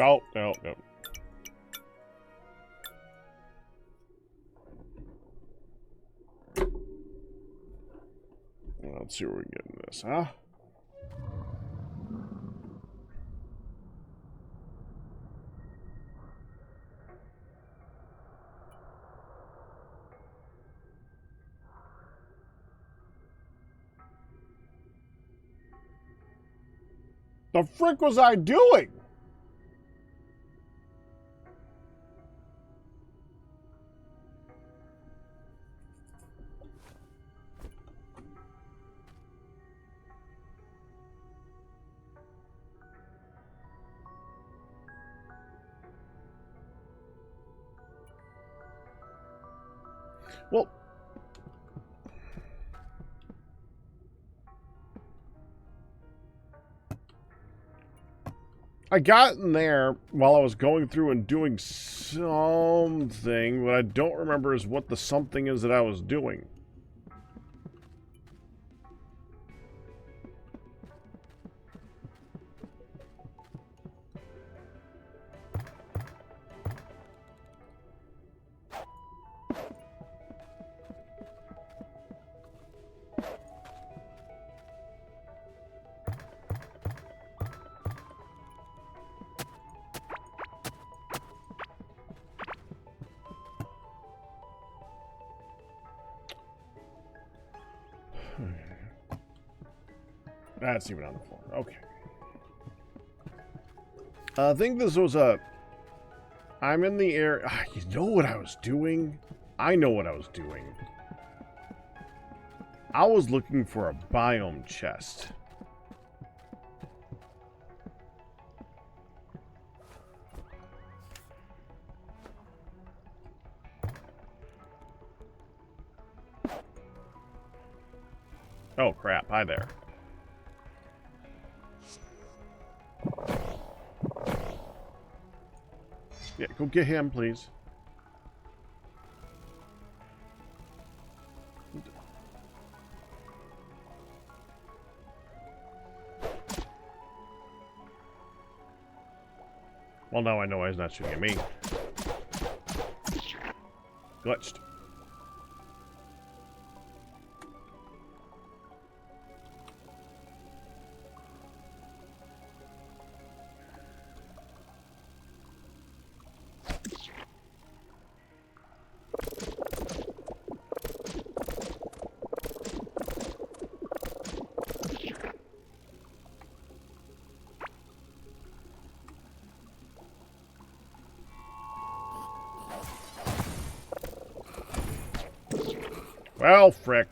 No, no, no. Well, let's see where we get in this, huh? The frick was I doing? Well, I got in there while I was going through and doing something. What I don't remember is what the something is that I was doing. That's even on the floor. Okay. I think this was a... I'm in the air... You know what I was doing? I know what I was doing. I was looking for a biome chest. Oh, crap. Hi there. Yeah, go get him, please. Well, now I know why he's not shooting at me. Glitched. Well, frick.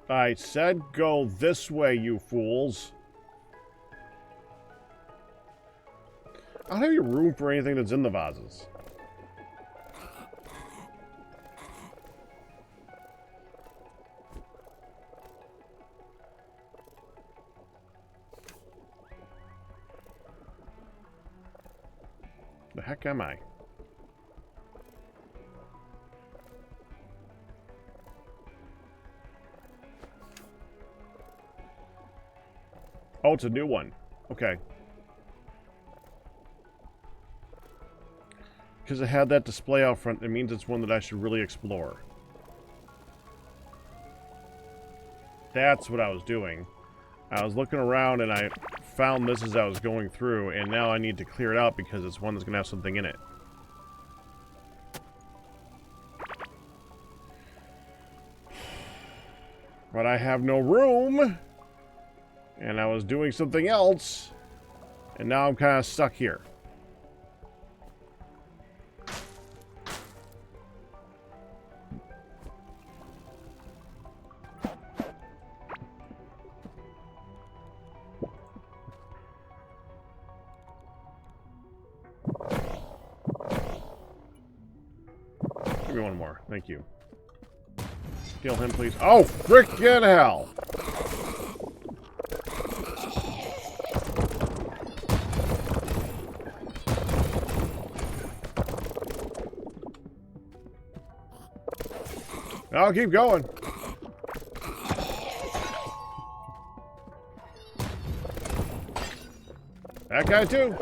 I said go this way, you fools. I don't have any room for anything that's in the vases. The heck am I? Oh, it's a new one. Okay. Because it had that display out front, it means it's one that I should really explore. That's what I was doing. I was looking around and I found this as I was going through, and now I need to clear it out because it's one that's going to have something in it. But I have no room, and I was doing something else, and now I'm kind of stuck here. Give me one more. Thank you. Kill him, please. Oh, frickin' hell! I'll keep going. That guy too.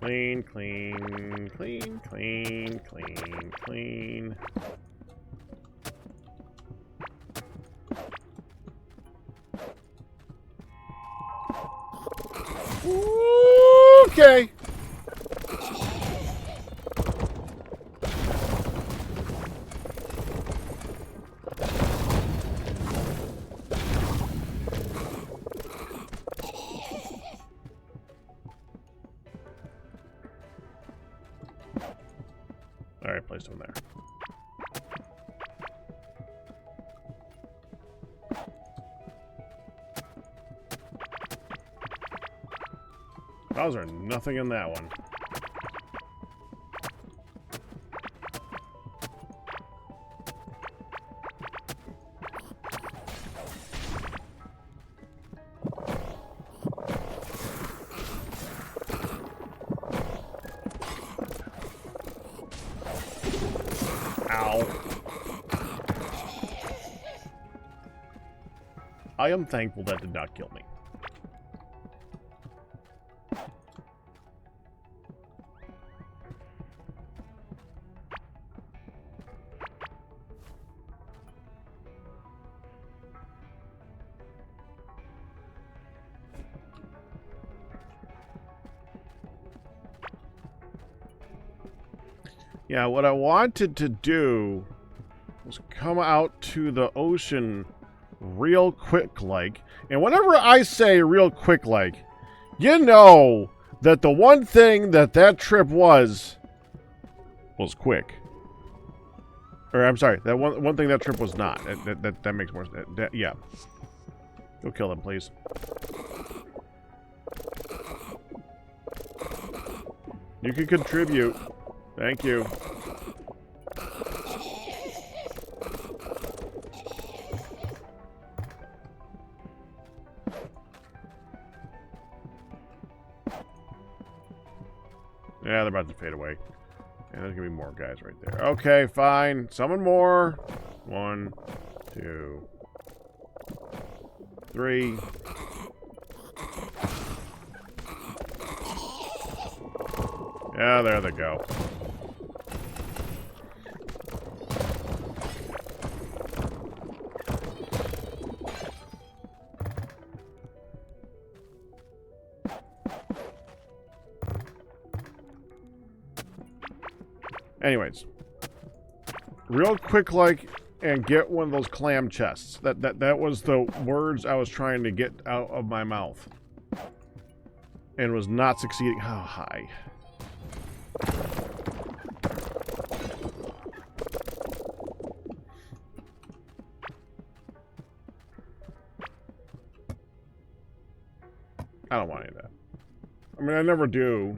Clean, clean, clean, clean, clean, clean. Okay. All right, placed him there. Those are nothing in that one. Ow. I am thankful that did not kill me. Yeah, what I wanted to do was come out to the ocean real quick like. And whenever I say real quick like, you know that the one thing that trip was quick. Or I'm sorry, that one thing that trip was not. That makes more sense. Yeah. Go kill them, please. You can contribute. Thank you. Yeah, they're about to fade away. And there's gonna be more guys right there. Okay, fine. Summon more. 1, 2, 3. Yeah, there they go. Anyways, real quick like and get one of those clam chests. That was the words I was trying to get out of my mouth. And was not succeeding. Oh, hi. I don't want any of that. I mean, I never do.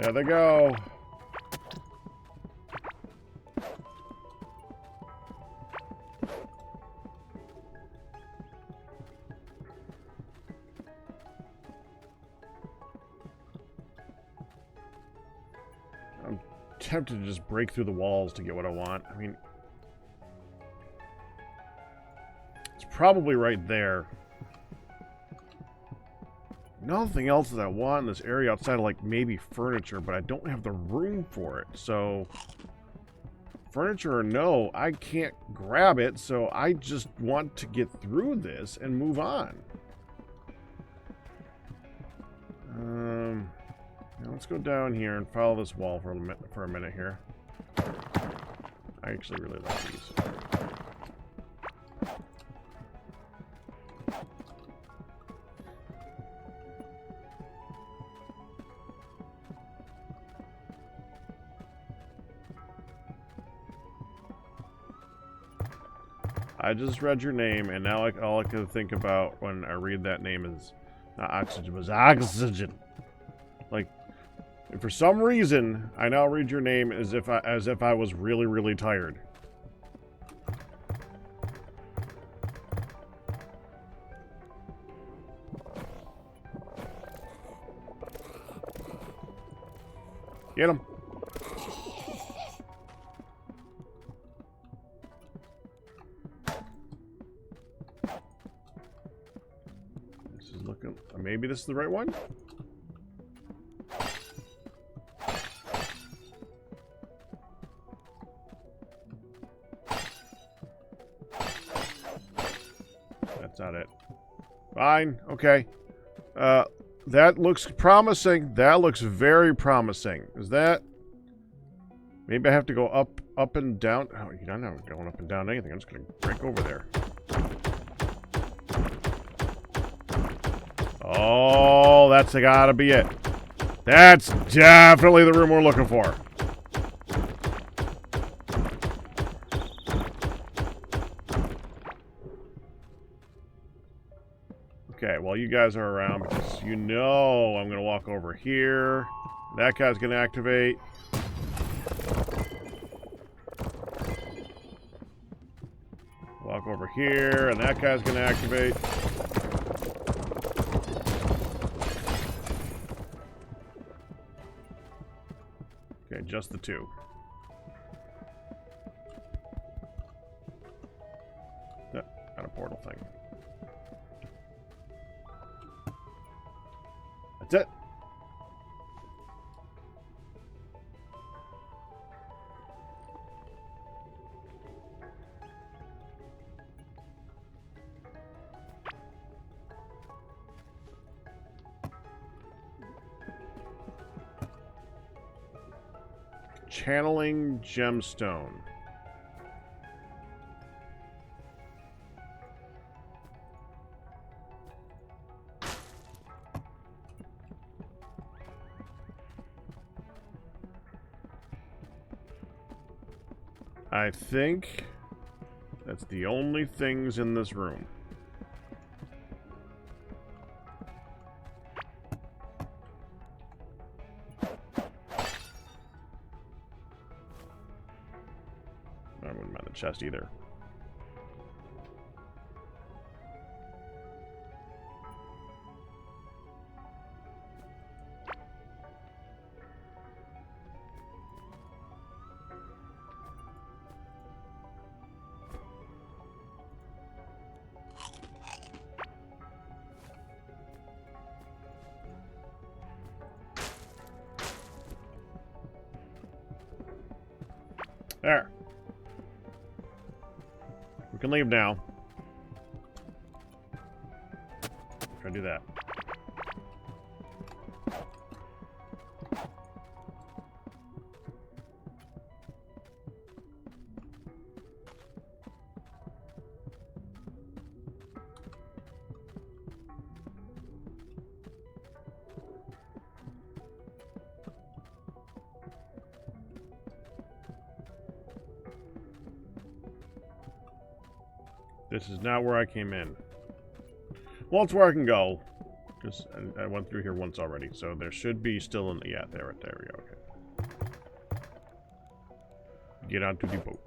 There they go. I'm tempted to just break through the walls to get what I want. I mean, it's probably right there. Nothing else that I want in this area outside of, like, maybe furniture, but I don't have the room for it. So, furniture or no, I can't grab it, so I just want to get through this and move on. Now let's go down here and follow this wall for a minute here. I actually really like these. I just read your name, and now all I can think about when I read that name is not oxygen, but oxygen. Like, and for some reason, I now read your name as if I was really, really tired. Get him. This is looking... maybe this is the right one? That's not it. Fine. Okay. That looks promising. That looks very promising. Is that... maybe I have to go up and down. Oh, you're not going up and down anything. I'm just going to break over there. Oh, that's gotta be it. That's definitely the room we're looking for. Okay, well, you guys are around because you know I'm going to walk over here. That guy's going to activate. Walk over here, and that guy's going to activate. Okay, just the two. Not a portal thing. That's it. Channeling gemstone. I think that's the only things in this room. I wouldn't mind the chest either. There. We can leave now. Try to do that. This is not where I came in. Well, it's where I can go. Because I went through here once already. So there should be still an... yeah, there we go. Okay. Get onto the boat.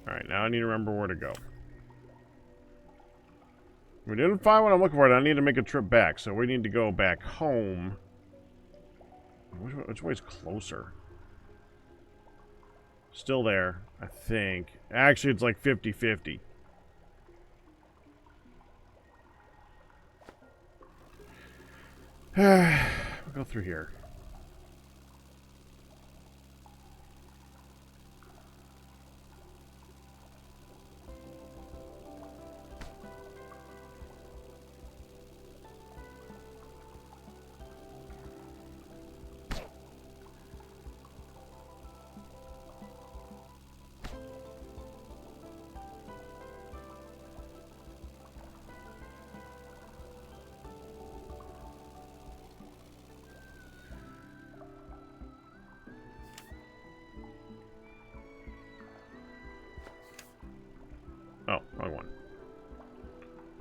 Alright, now I need to remember where to go. We didn't find what I'm looking for. I need to make a trip back. So we need to go back home. Which way's closer? Still there, I think. Actually, it's like 50-50. We'll go through here.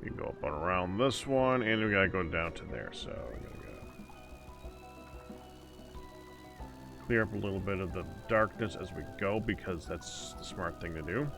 We can go up and around this one, and we gotta go down to there, so we're gonna go clear up a little bit of the darkness as we go, because that's the smart thing to do.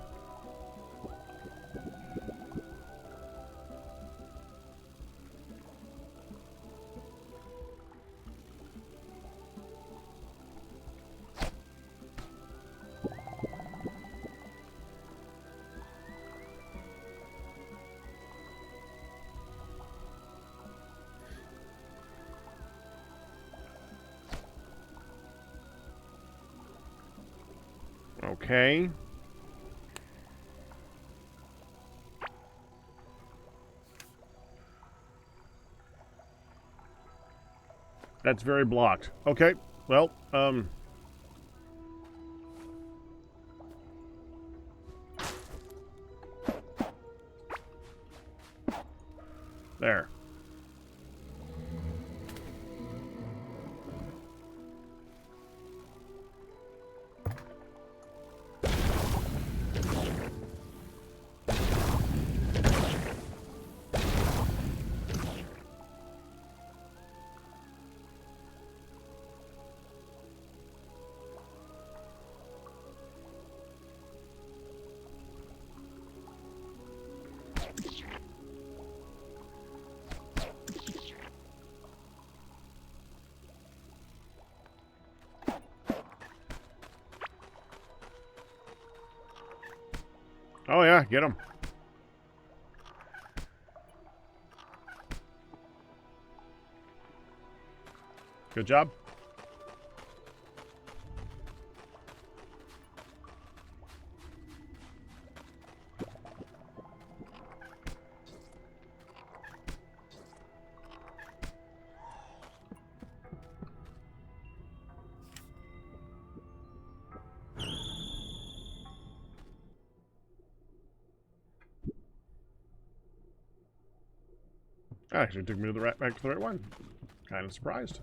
Okay. That's very blocked. Okay. Well, there. Oh yeah, get him. Good job. Actually took me to the right, back to the right one. Kind of surprised.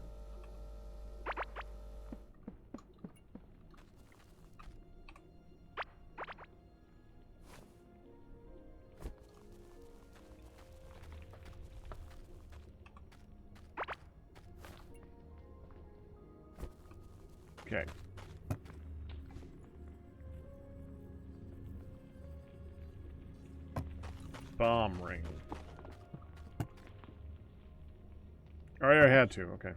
Okay. Bomb ring. Oh, yeah, I had to. Okay.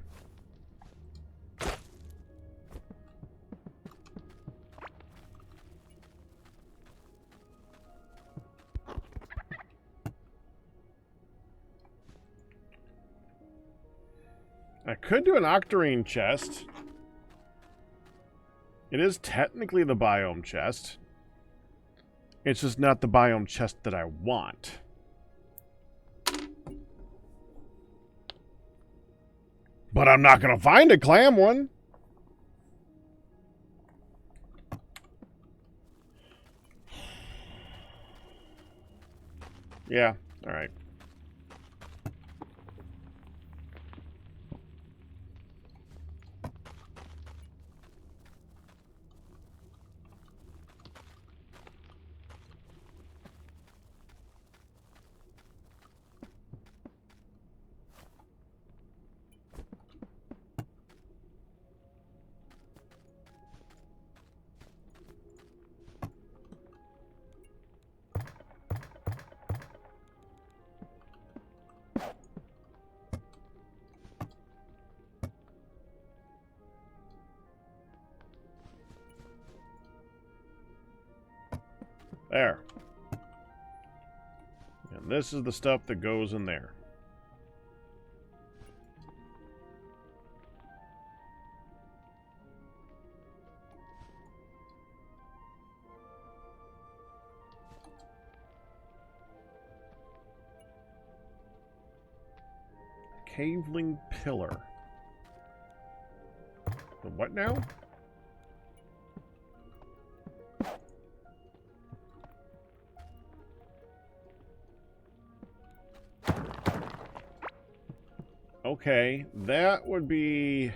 I could do an Octarine chest. It is technically the biome chest. It's just not the biome chest that I want. But I'm not going to find a clam one. Yeah, all right. There. And this is the stuff that goes in there. Caveling pillar. The what now? Okay, that would be...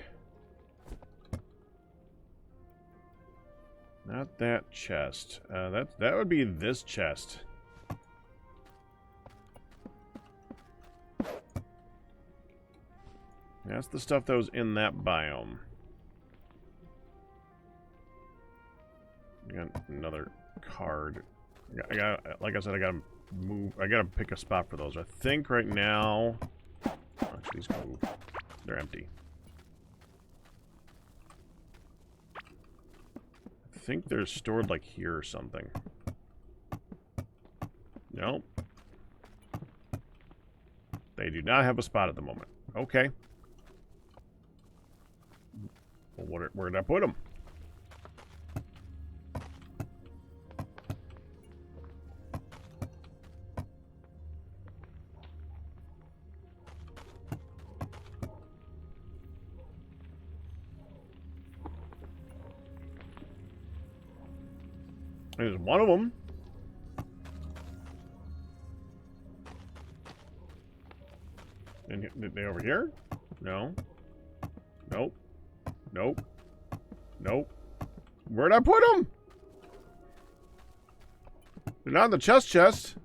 Not that chest. That would be this chest. That's the stuff that was in that biome. I got another card. I got, like I said, I gotta move. I gotta pick a spot for those. I think right now. Actually, these can move. They're empty. I think they're stored like here or something. Nope. They do not have a spot at the moment. Okay. Well, where did I put them? There's one of them. And they over here? No. Nope. Nope. Nope. Where'd I put them? They're not in the chest.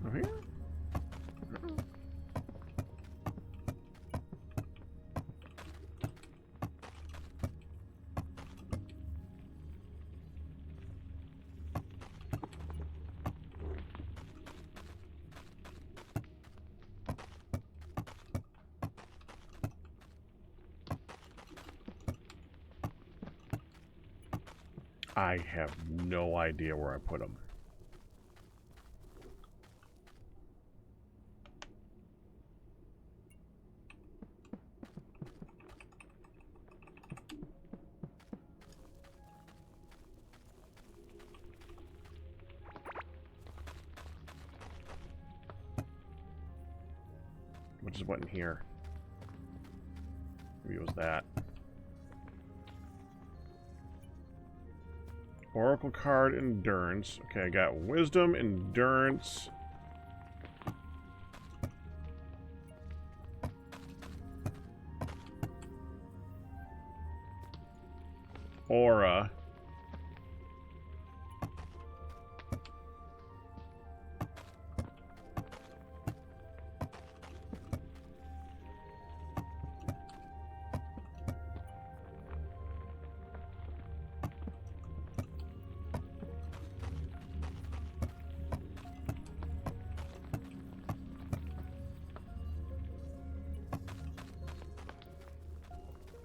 Over here? I have no idea where I put them. Which is what in here? Maybe it was that. Oracle card, endurance. Okay, I got wisdom, endurance. Aura.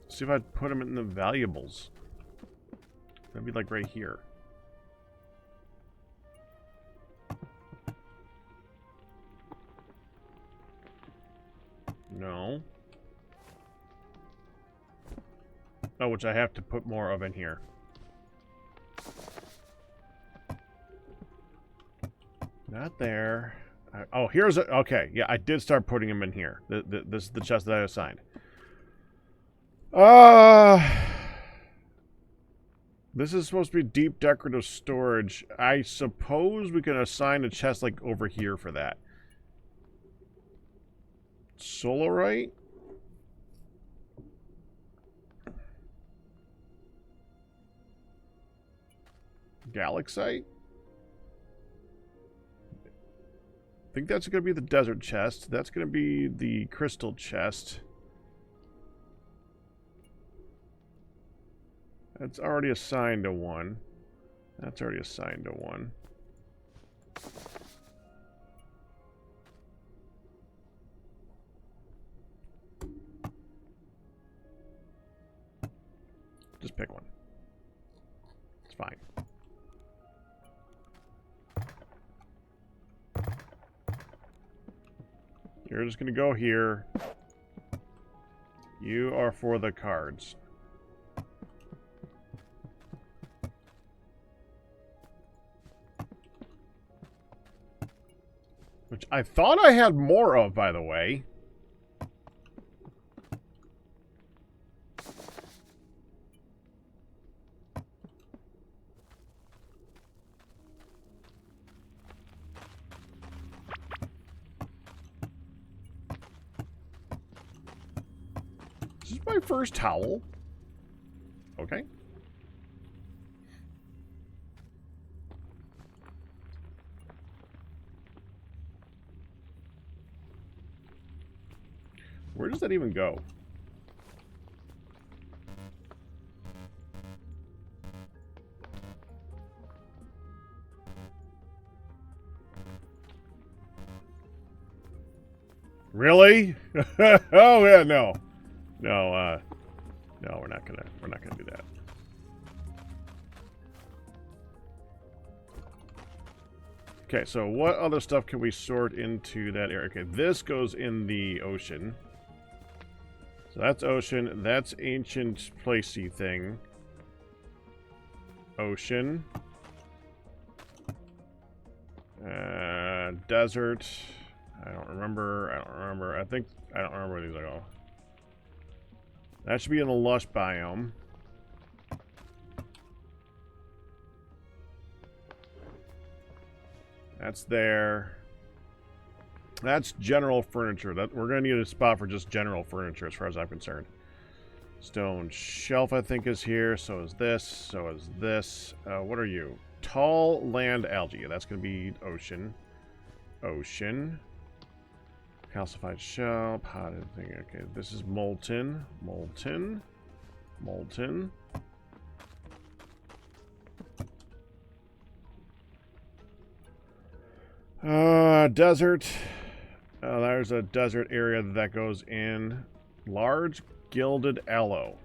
See if I put them in the valuables. That'd be like right here. No. Oh, which I have to put more of in here. Not there. Oh, here's a... Okay, yeah, I did start putting them in here. This is the chest that I assigned. This is supposed to be deep decorative storage. I suppose we can assign a chest like over here for that. Solarite? Galaxite? I think that's going to be the desert chest. That's going to be the crystal chest. That's already assigned to one. That's already assigned to one. Just pick one. It's fine. You're just going to go here. You are for the cards. Which I thought I had more of, by the way. This is my first towel. Okay. Where does that even go? Really? Oh yeah, no. No, no, we're not gonna do that. Okay, so what other stuff can we sort into that area? Okay, this goes in the ocean. So that's ocean. That's ancient placey thing. Ocean. Desert. I don't remember. I think I don't remember where these go. That should be in the lush biome. That's there. That's general furniture. That we're gonna need a spot for just general furniture, as far as I'm concerned. Stone shelf, I think, is here. So is this. So is this. What are you? Tall land algae. That's gonna be ocean. Ocean. Calcified shell. Potted thing. Okay, this is molten. Molten. Molten. Desert. There's a desert area that goes in. Large gilded aloe.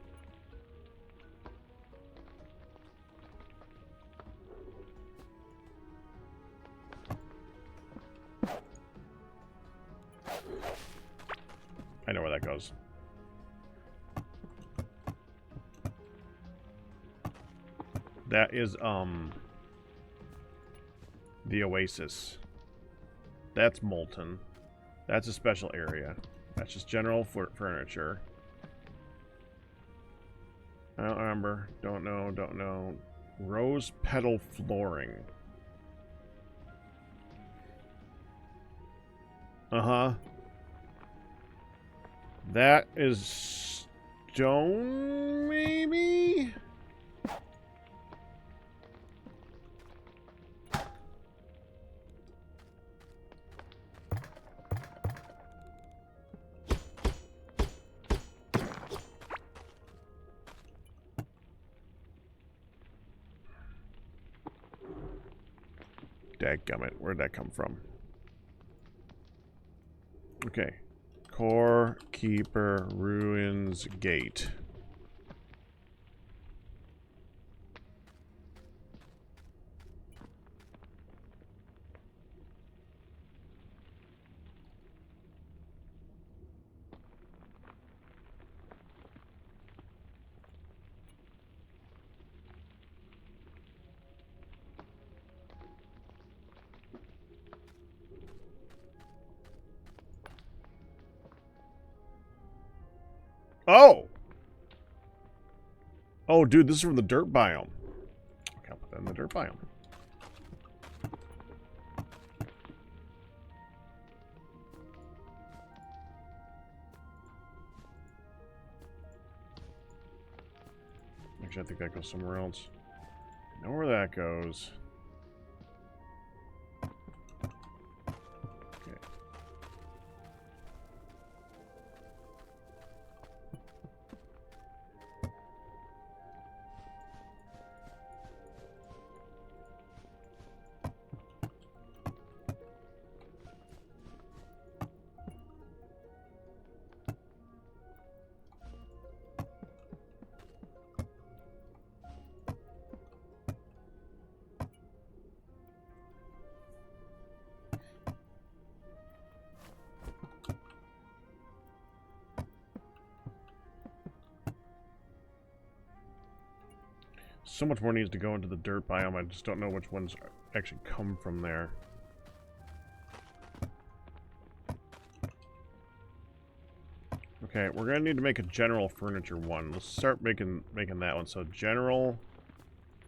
I know where that goes. That is, the oasis. That's molten. That's a special area. That's just general furniture. I don't remember. Don't know. Don't know. Rose petal flooring. Uh-huh. That is stone, maybe? Dadgummit, where'd that come from? Okay. Core, Keeper, Ruins, Gate. Oh! Oh, dude, this is from the dirt biome. Okay, I'll put that in the dirt biome. Actually, I think that goes somewhere else. I know where that goes. Okay. So much more needs to go into the dirt biome. I just don't know which ones actually come from there. Okay, we're gonna need to make a general furniture one. Let's start making that one. So general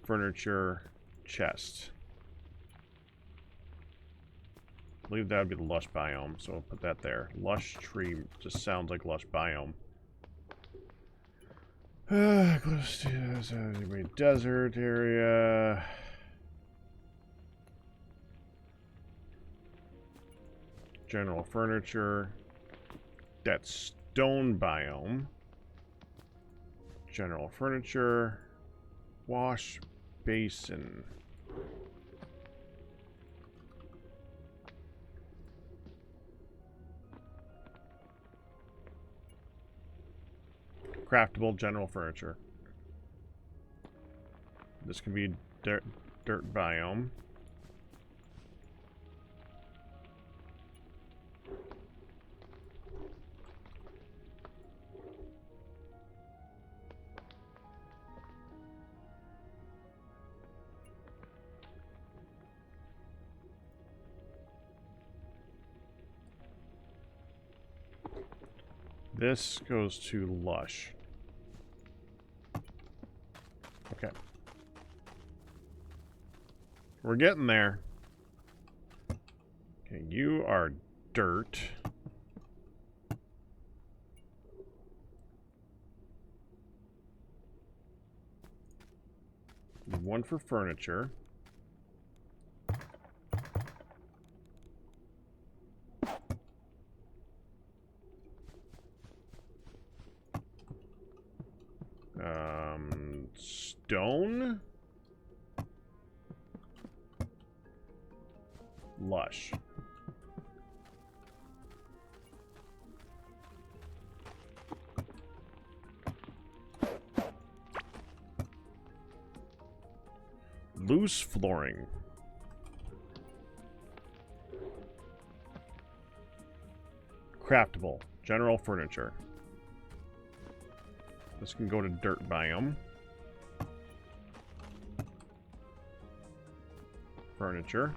furniture chest. I believe that would be the lush biome, so we'll put that there. Lush tree just sounds like lush biome. Close to the desert area. General furniture. That's stone biome. General furniture. Wash basin. Craftable general furniture. This can be dirt biome. This goes to lush. Okay. We're getting there. Okay, you are dirt. One for furniture. Stone. Lush. Loose flooring. Craftable. General furniture. This can go to dirt biome. Furniture.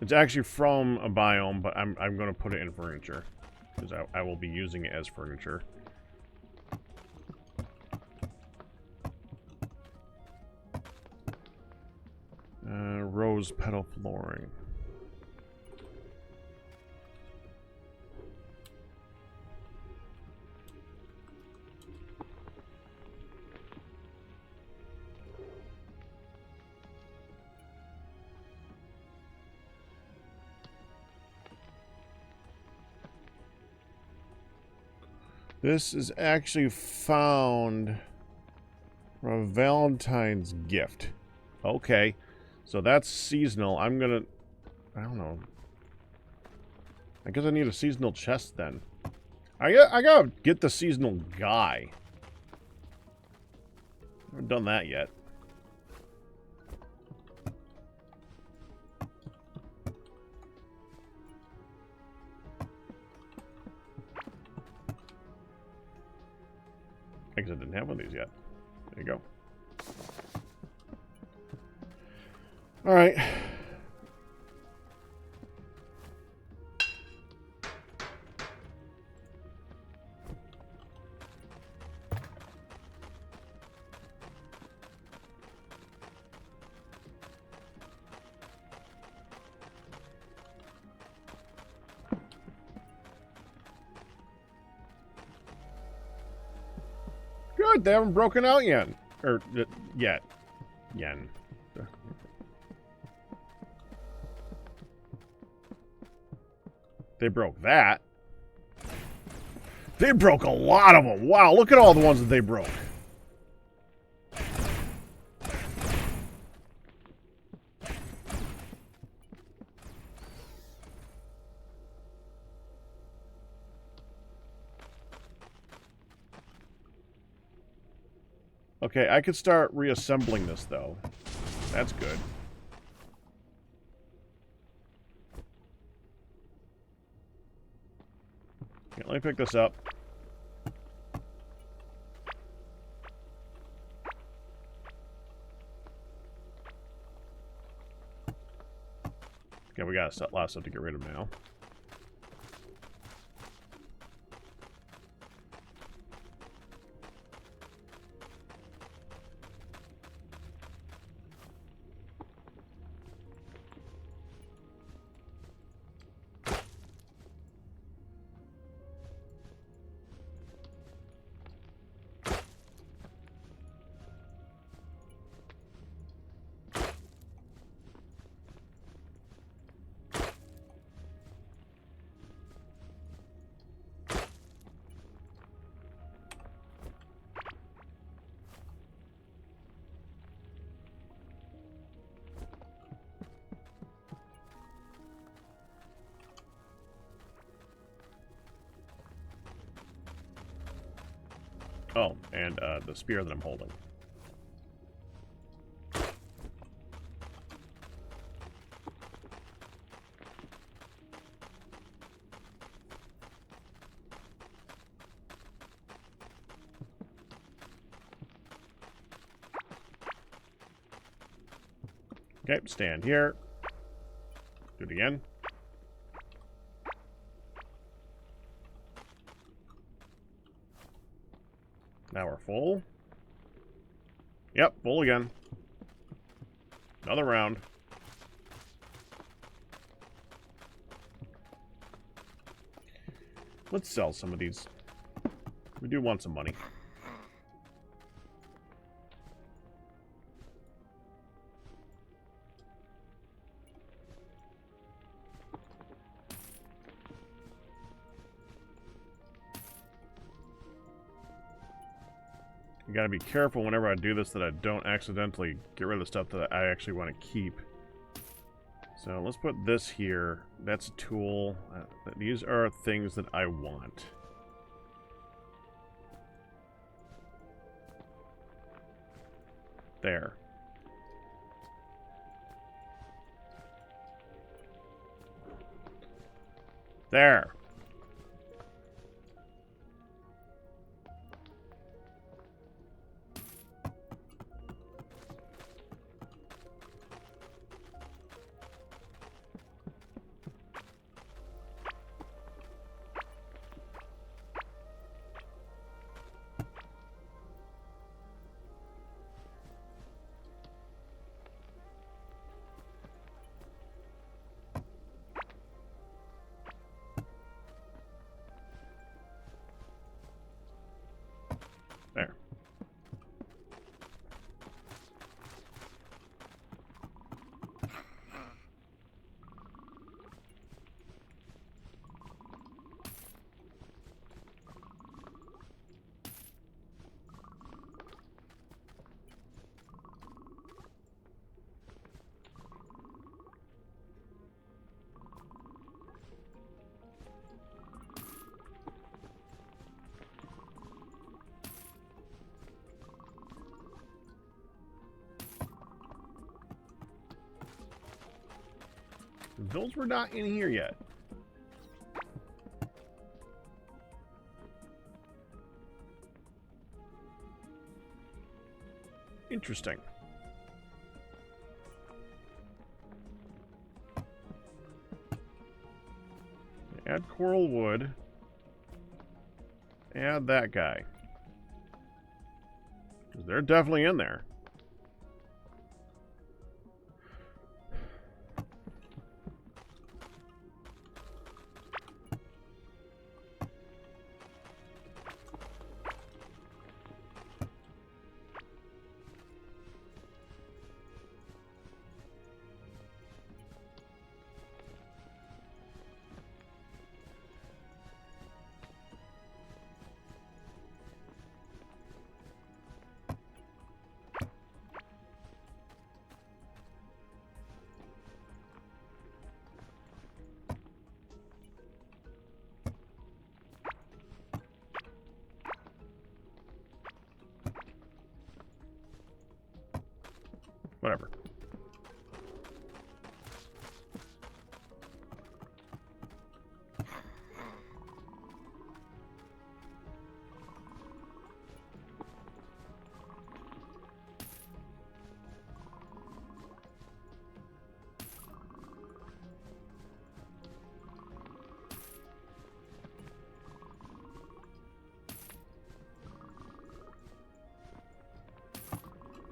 It's actually from a biome, but I'm going to put it in furniture. Because I will be using it as furniture. Rose petal flooring. This is actually found from a Valentine's gift. Okay. So that's seasonal. I'm gonna... I don't know. I guess I need a seasonal chest then. I gotta get the seasonal guy. I haven't done that yet. I guess I didn't have one of these yet. There you go. All right. Good, they haven't broken out yet. Or, yet. Yen. They broke that. They broke a lot of them. Wow, look at all the ones that they broke. Okay, I could start reassembling this, though. That's good. Okay, let me pick this up. Okay, we got a lot of stuff to get rid of now. Oh, and the spear that I'm holding. Okay, stand here. Do it again. Now we're full. Yep, full again. Another round. Let's sell some of these. We do want some money. You gotta be careful whenever I do this that I don't accidentally get rid of the stuff that I actually want to keep. So let's put this here. That's a tool. These are things that I want. There. There. There. Those were not in here yet. Interesting. Add coral wood. Add that guy. 'Cause they're definitely in there. Whatever.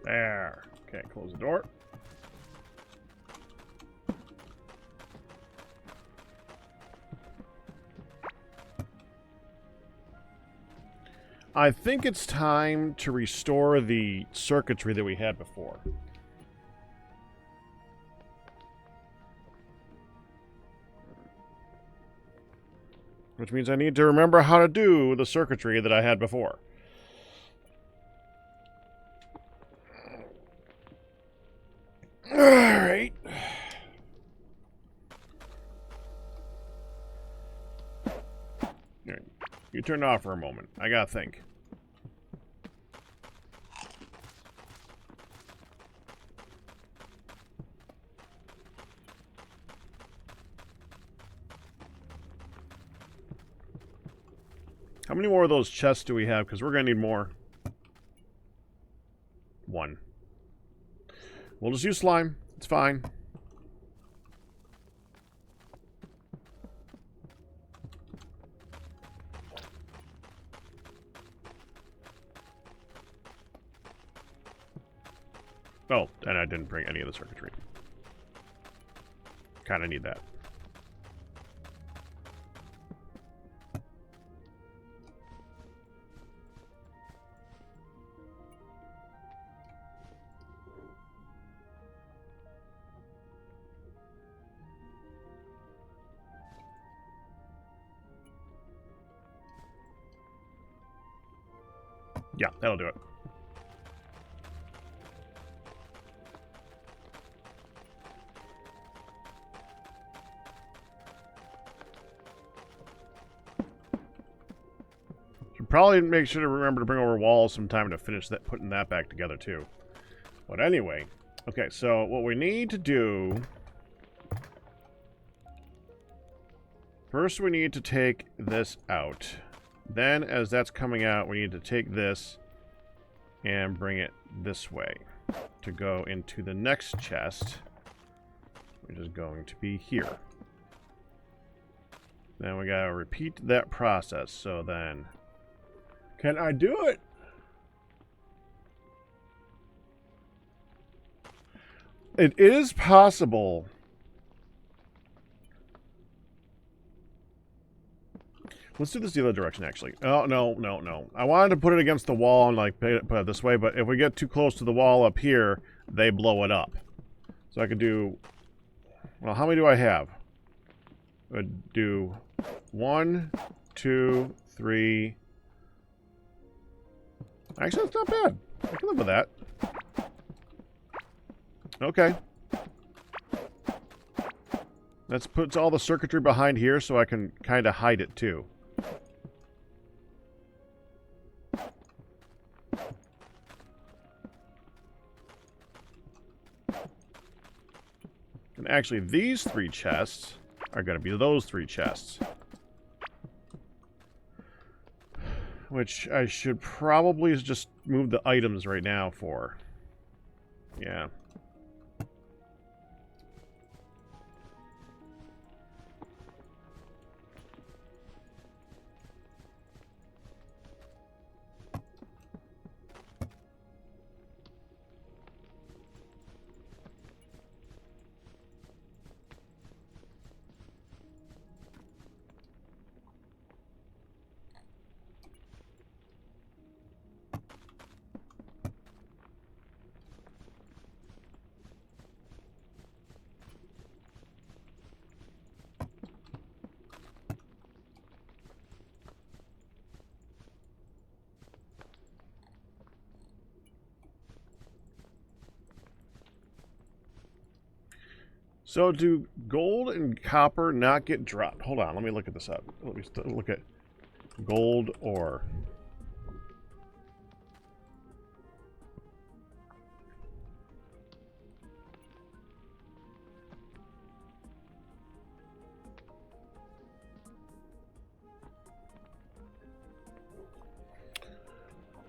There. Okay, close the door. I think it's time to restore the circuitry that we had before. Which means I need to remember how to do the circuitry that I had before. Alright. You turn it off for a moment. I gotta think. How many more of those chests do we have? Because we're going to need more. 1. We'll just use slime. It's fine. Oh, and I didn't bring any of the circuitry. Kind of need that. Yeah, that'll do it. Should probably make sure to remember to bring over walls sometime to finish that, putting that back together too. But anyway, okay, so what we need to do... First we need to take this out. Then, as that's coming out, we need to take this and bring it this way to go into the next chest, which is going to be here. Then we gotta repeat that process. So then, can I do it? It is possible. Let's do this the other direction, actually. Oh, no. I wanted to put it against the wall and, like, put it this way, but if we get too close to the wall up here, they blow it up. So I could do... Well, how many do I have? I would do 1, 2, 3... Actually, that's not bad. I can live with that. Okay. Let's put all the circuitry behind here so I can kind of hide it, too. And actually, these 3 chests are going to be those 3 chests. Which I should probably just move the items right now for. Yeah. So do gold and copper not get dropped? Hold on, let me look at this up. Let me look at gold ore.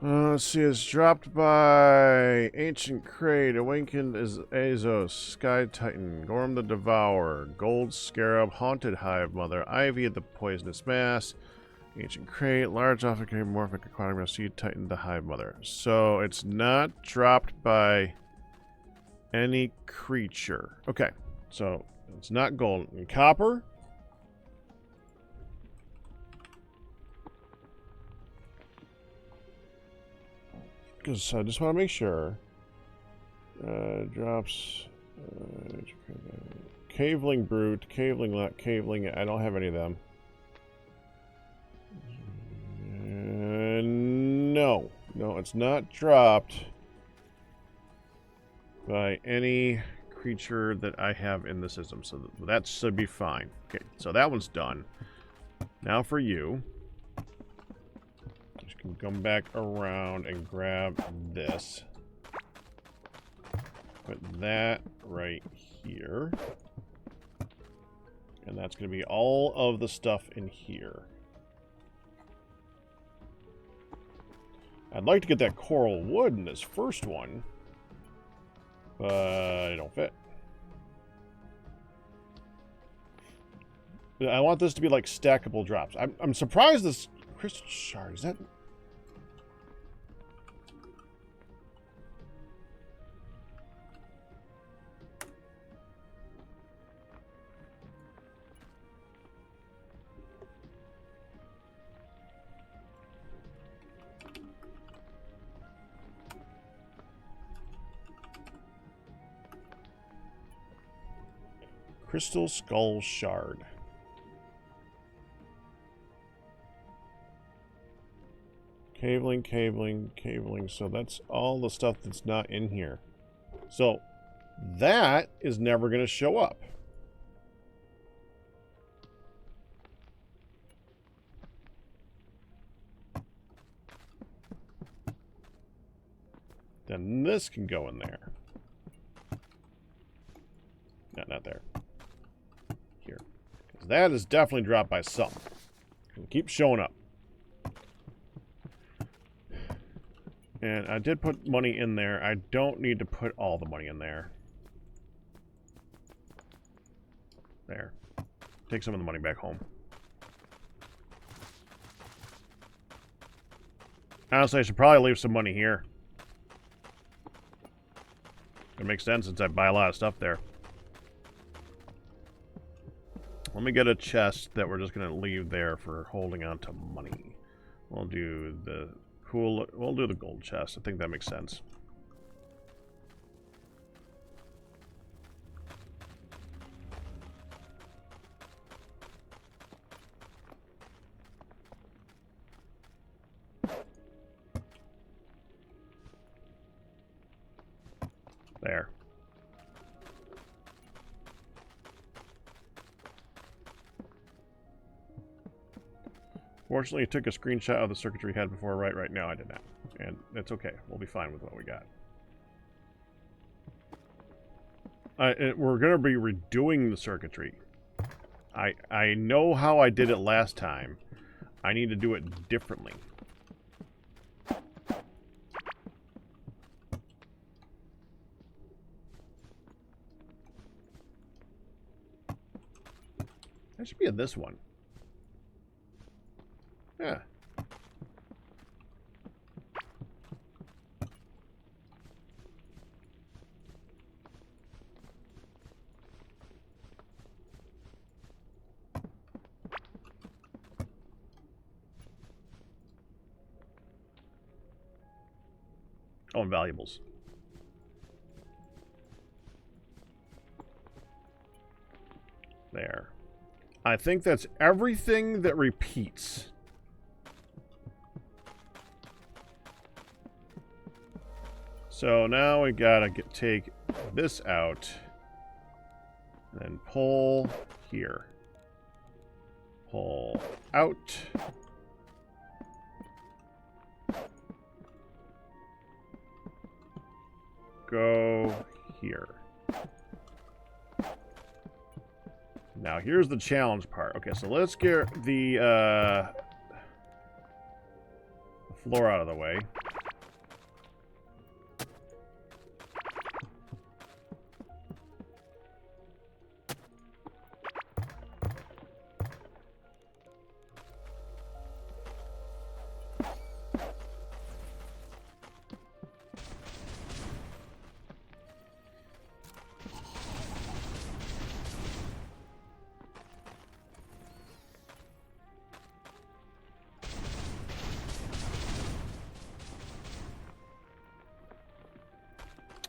Let's see, it's dropped by Ancient Crate, Awakened is Azos, Sky Titan, Gorm the Devourer, Gold Scarab, Haunted Hive Mother, Ivy the Poisonous Mass, Ancient Crate, Large Morphic Aquatic Seed Titan, the Hive Mother. So it's not dropped by any creature. Okay, so it's not gold. And copper? Because I just want to make sure. Drops. Caveling Brute, Caveling Lot, Caveling. I don't have any of them. No. No, it's not dropped by any creature that I have in the system. So that should be fine. Okay, so that one's done. Now for you. Can come back around and grab this. Put that right here. And that's going to be all of the stuff in here. I'd like to get that coral wood in this first one, but it don't fit. I want this to be like stackable drops. I'm surprised this crystal shard, is that... Crystal Skull Shard. Cabling, cabling, cabling. So that's all the stuff that's not in here. So that is never going to show up. Then this can go in there. No, not there. Here. Because that is definitely dropped by something. It'll keep showing up. And I did put money in there. I don't need to put all the money in there. There. Take some of the money back home. Honestly, I should probably leave some money here. It makes sense since I buy a lot of stuff there. Let me get a chest that we're just going to leave there for holding on to money. We'll do the cool... We'll do the gold chest. I think that makes sense. There. Fortunately, I took a screenshot of the circuitry we had before. Right now I did not. And it's okay. We'll be fine with what we got. We're going to be redoing the circuitry. I know how I did it last time. I need to do it differently. That should be in this one. Yeah. Oh, and valuables. There. I think that's everything that repeats. So now we gotta take this out, and then pull here. Pull out. Go here. Now here's the challenge part. Okay, so let's get the floor out of the way.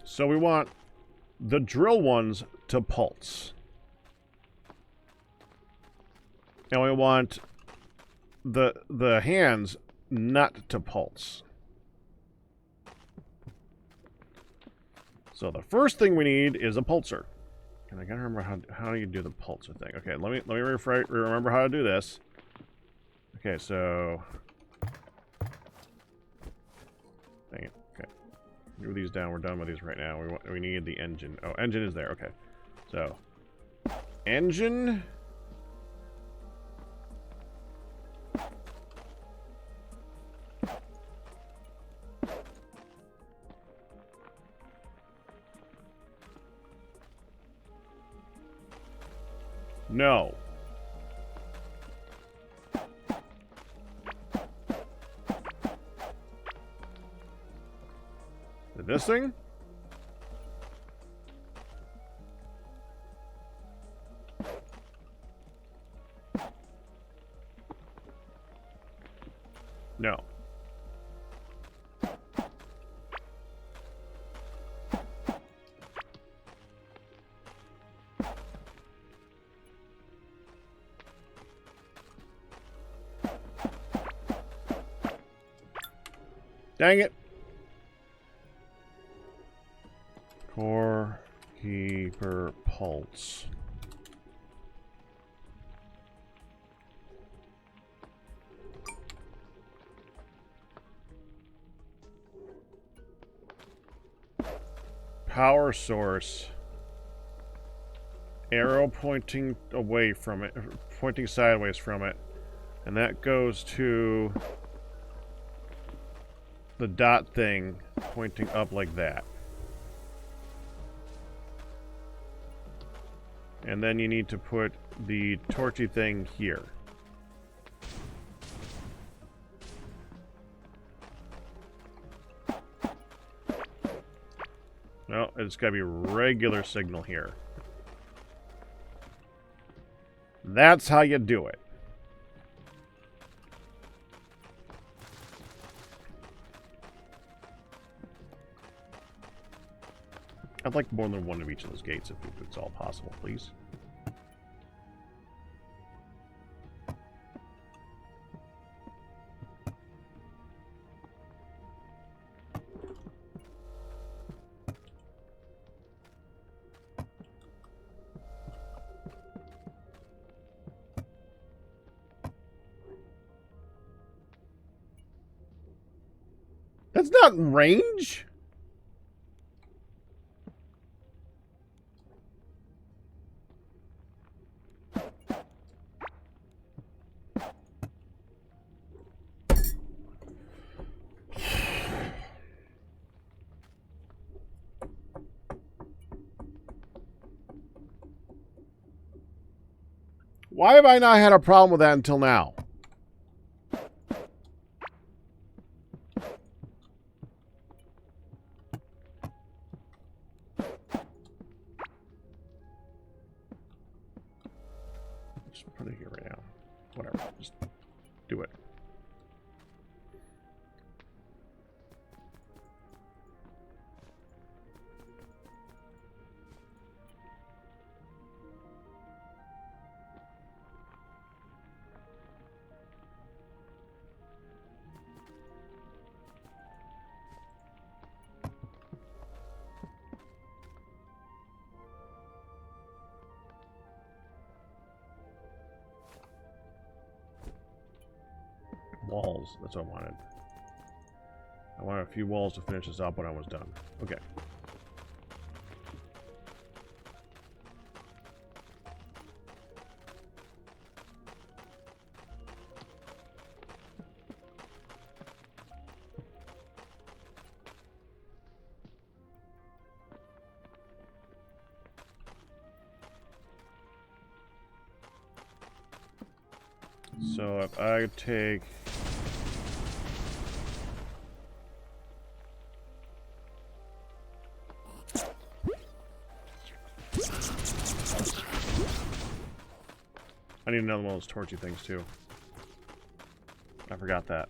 So we want the drill ones to pulse. And we want the hands not to pulse. So the first thing we need is a pulsar. And I gotta remember how do you do the pulsar thing. Okay, let me remember how to do this. Okay, so dang it. Okay. Move these down. We're done with these right now. We need the engine. Oh, engine is there. Okay. So, engine. No. This thing? No. Dang it. Core Keeper Pulse. Power source. Arrow pointing away from it, pointing sideways from it. And that goes to the dot thing pointing up like that. And then you need to put the torchy thing here. No, it's got to be a regular signal here. That's how you do it. I'd like more than one of each of those gates if it's all possible, please. That's not range. Why have I not had a problem with that until now? Just put it here right now. Whatever. Just do it. Walls. That's what I wanted. I wanted a few walls to finish this up when I was done. Okay. So if I take... I need another one of those torchy things too. I forgot that.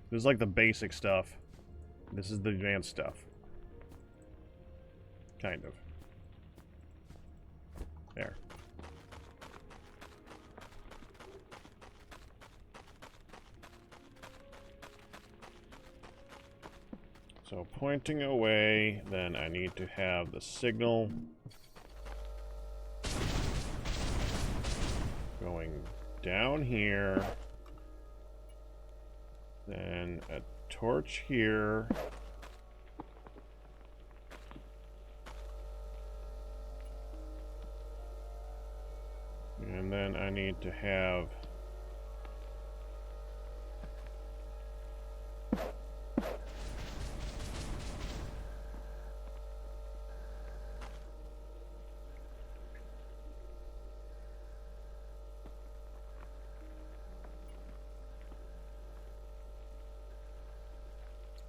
This is like the basic stuff. This is the advanced stuff. Kind of. There. So pointing away, then I need to have the signal going down here. Then a torch here. And then I need to have...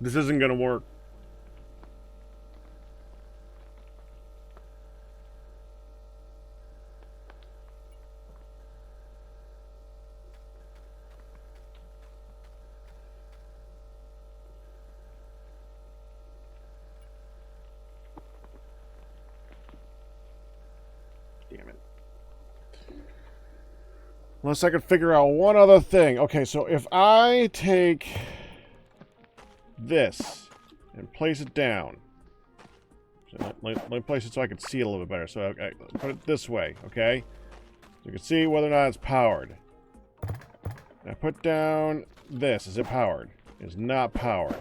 This isn't going to work. Damn it. Unless I could figure out one other thing. Okay, so if I take this and place it down. So let me place it so I can see it a little bit better. So okay, put it this way, okay? So you can see whether or not it's powered. Now put down this. Is it powered? It's not powered.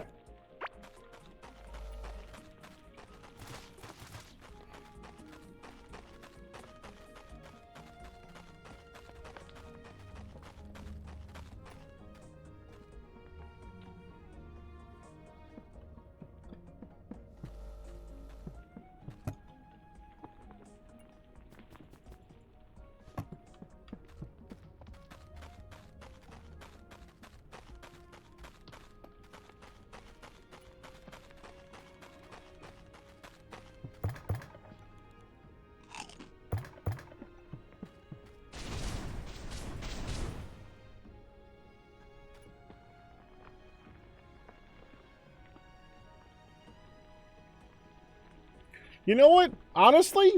You know what? Honestly,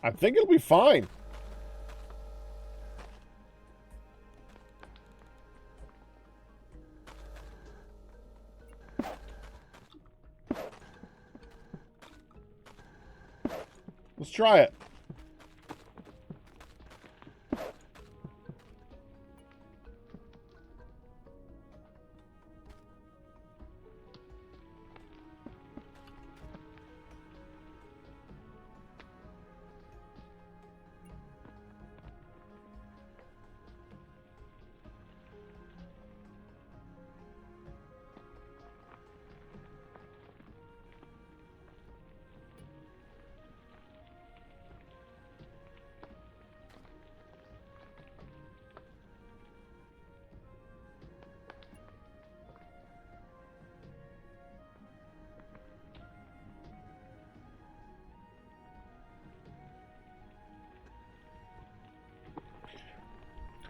I think it'll be fine. Let's try it.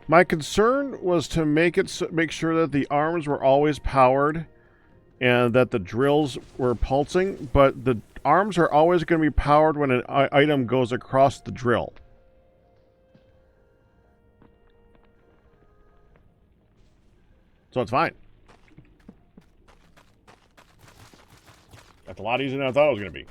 My concern was to make sure that the arms were always powered and that the drills were pulsing, but the arms are always going to be powered when an item goes across the drill. So it's fine. That's a lot easier than I thought it was going to be.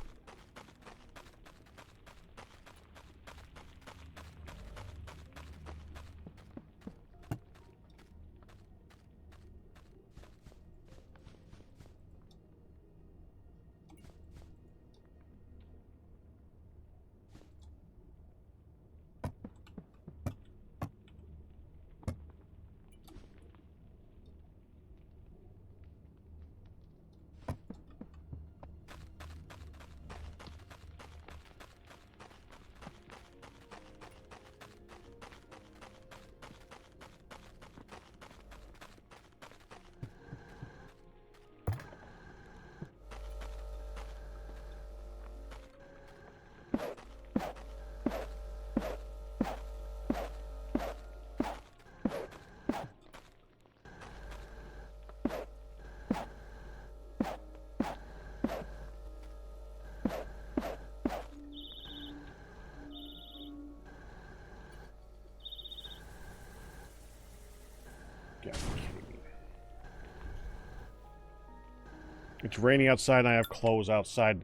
It's raining outside and I have clothes outside.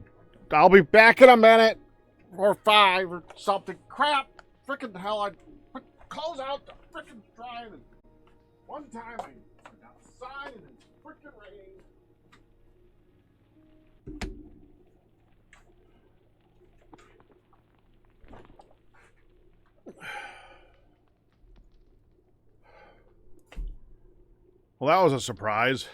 I'll be back in a minute. Or 5 or something. Crap. Frickin' hell, I put clothes out to frickin' dry. And one time I went outside and it's frickin' raining. Well, that was a surprise.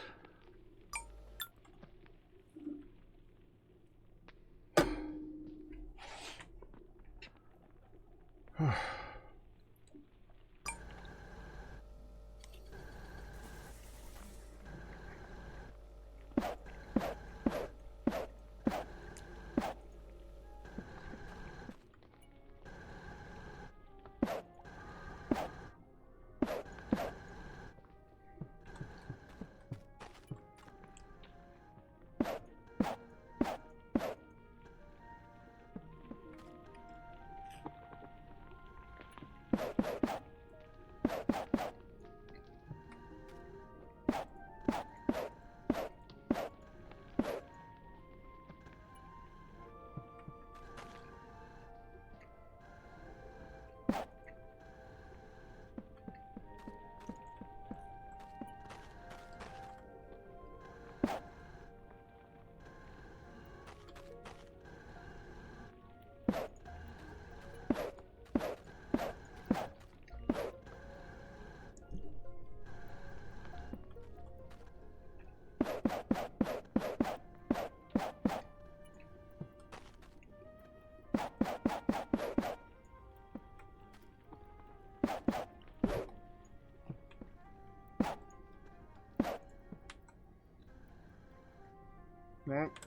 Nope.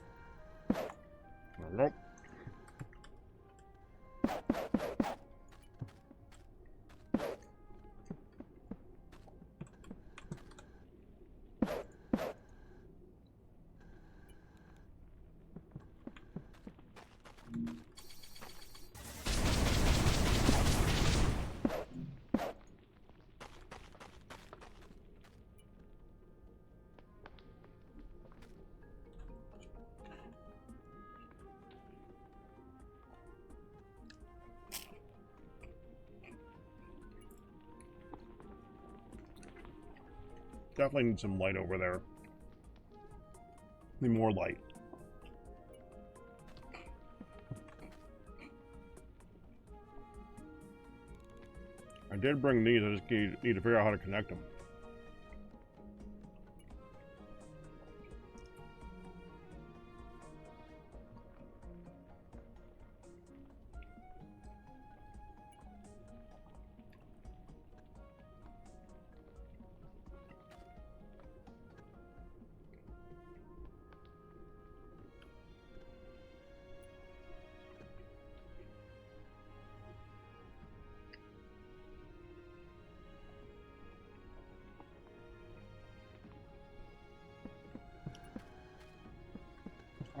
Nope. Definitely need some light over there. Need more light. I did bring these, I just need to figure out how to connect them.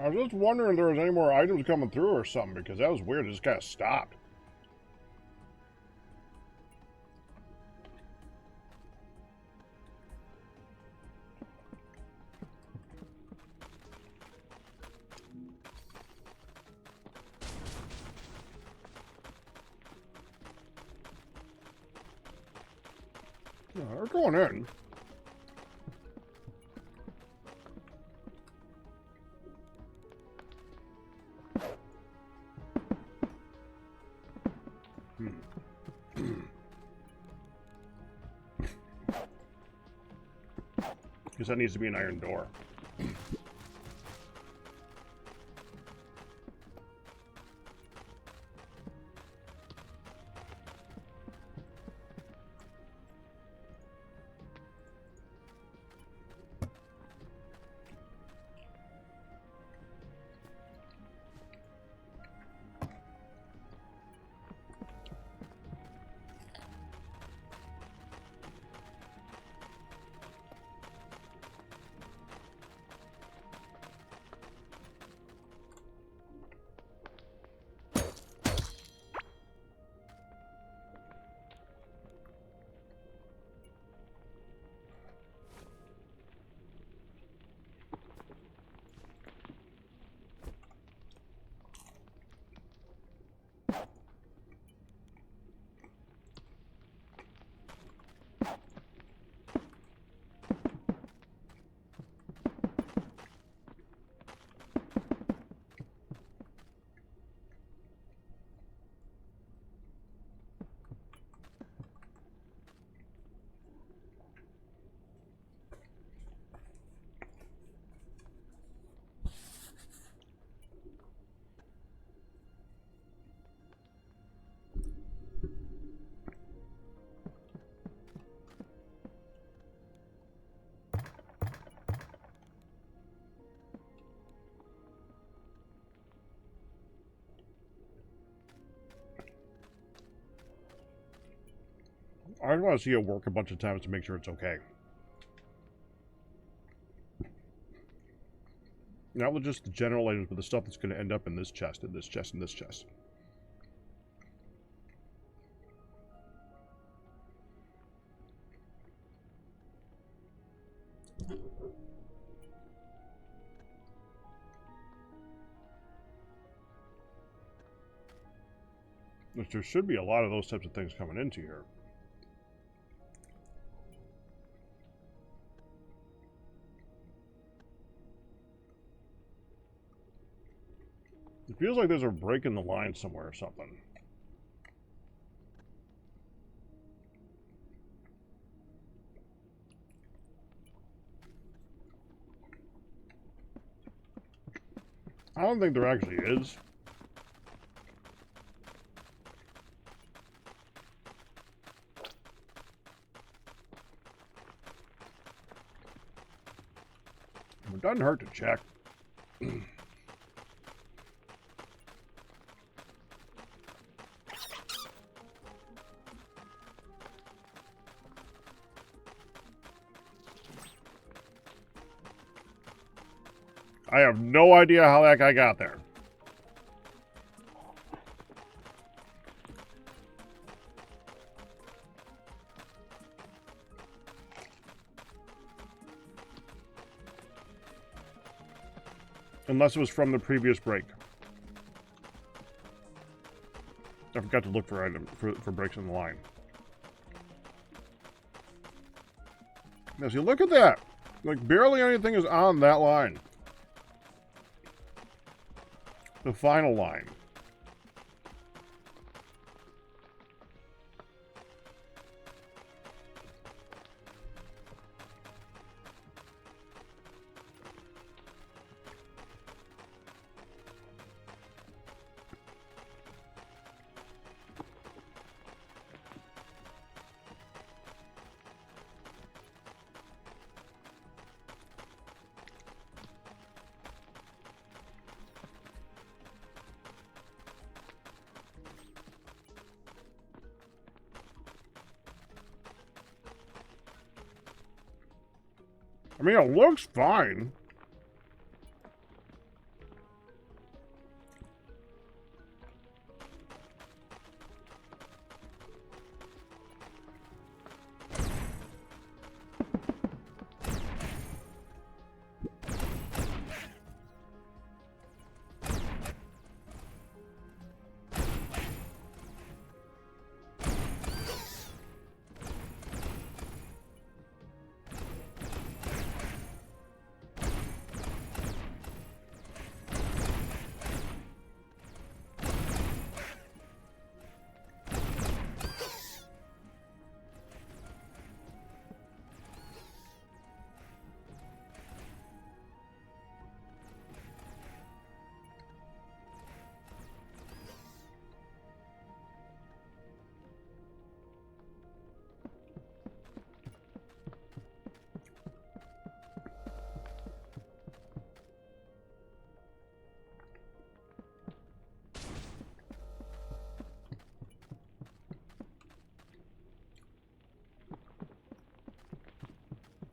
I was just wondering if there was any more items coming through or something, because that was weird. It just kind of stopped. Yeah, they're going in. Guess that needs to be an iron door. I want to see it work a bunch of times to make sure it's okay. Not with just the general items, but the stuff that's going to end up in this chest, and this chest, and this chest. Which there should be a lot of those types of things coming into here. It feels like there's a break in the line somewhere or something. I don't think there actually is. It doesn't hurt to check. I have no idea how that guy got there. Unless it was from the previous break. I forgot to look for breaks in the line. Now see, look at that. Like, barely anything is on that line. The final line. I mean, it looks fine.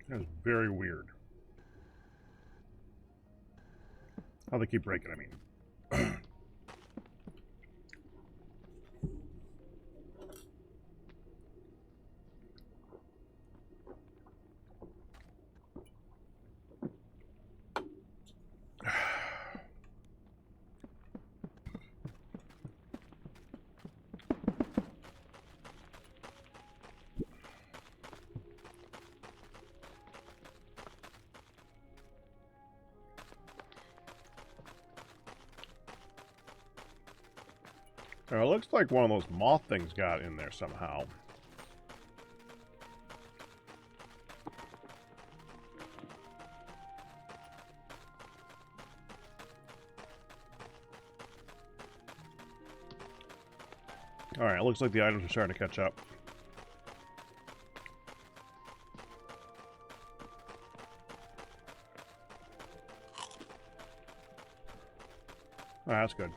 That's very weird. How they keep breaking, I mean. It looks like one of those moth things got in there somehow. Alright, it looks like the items are starting to catch up. Oh, that's good.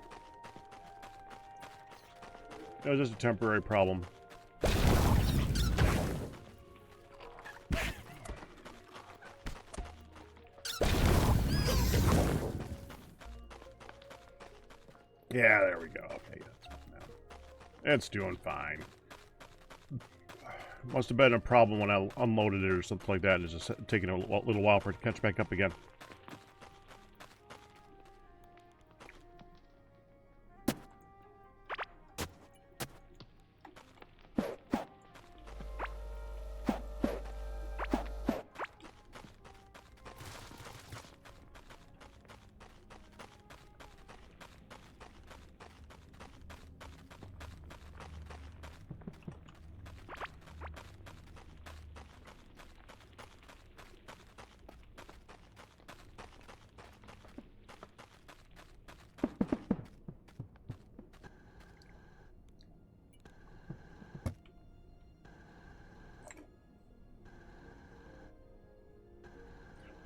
That was just a temporary problem. Yeah, there we go. Okay, that's fine now. It's doing fine. Must have been a problem when I unloaded it or something like that. It's just taking a little while for it to catch back up again.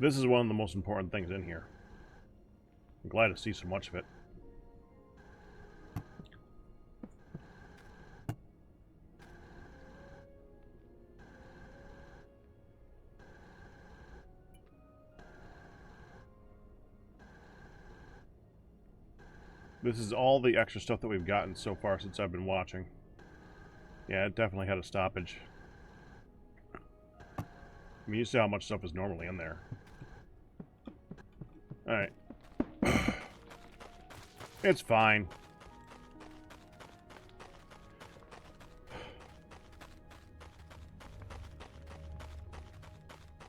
This is one of the most important things in here. I'm glad to see so much of it. This is all the extra stuff that we've gotten so far since I've been watching. Yeah, it definitely had a stoppage. I mean, you see how much stuff is normally in there. Alright. It's fine.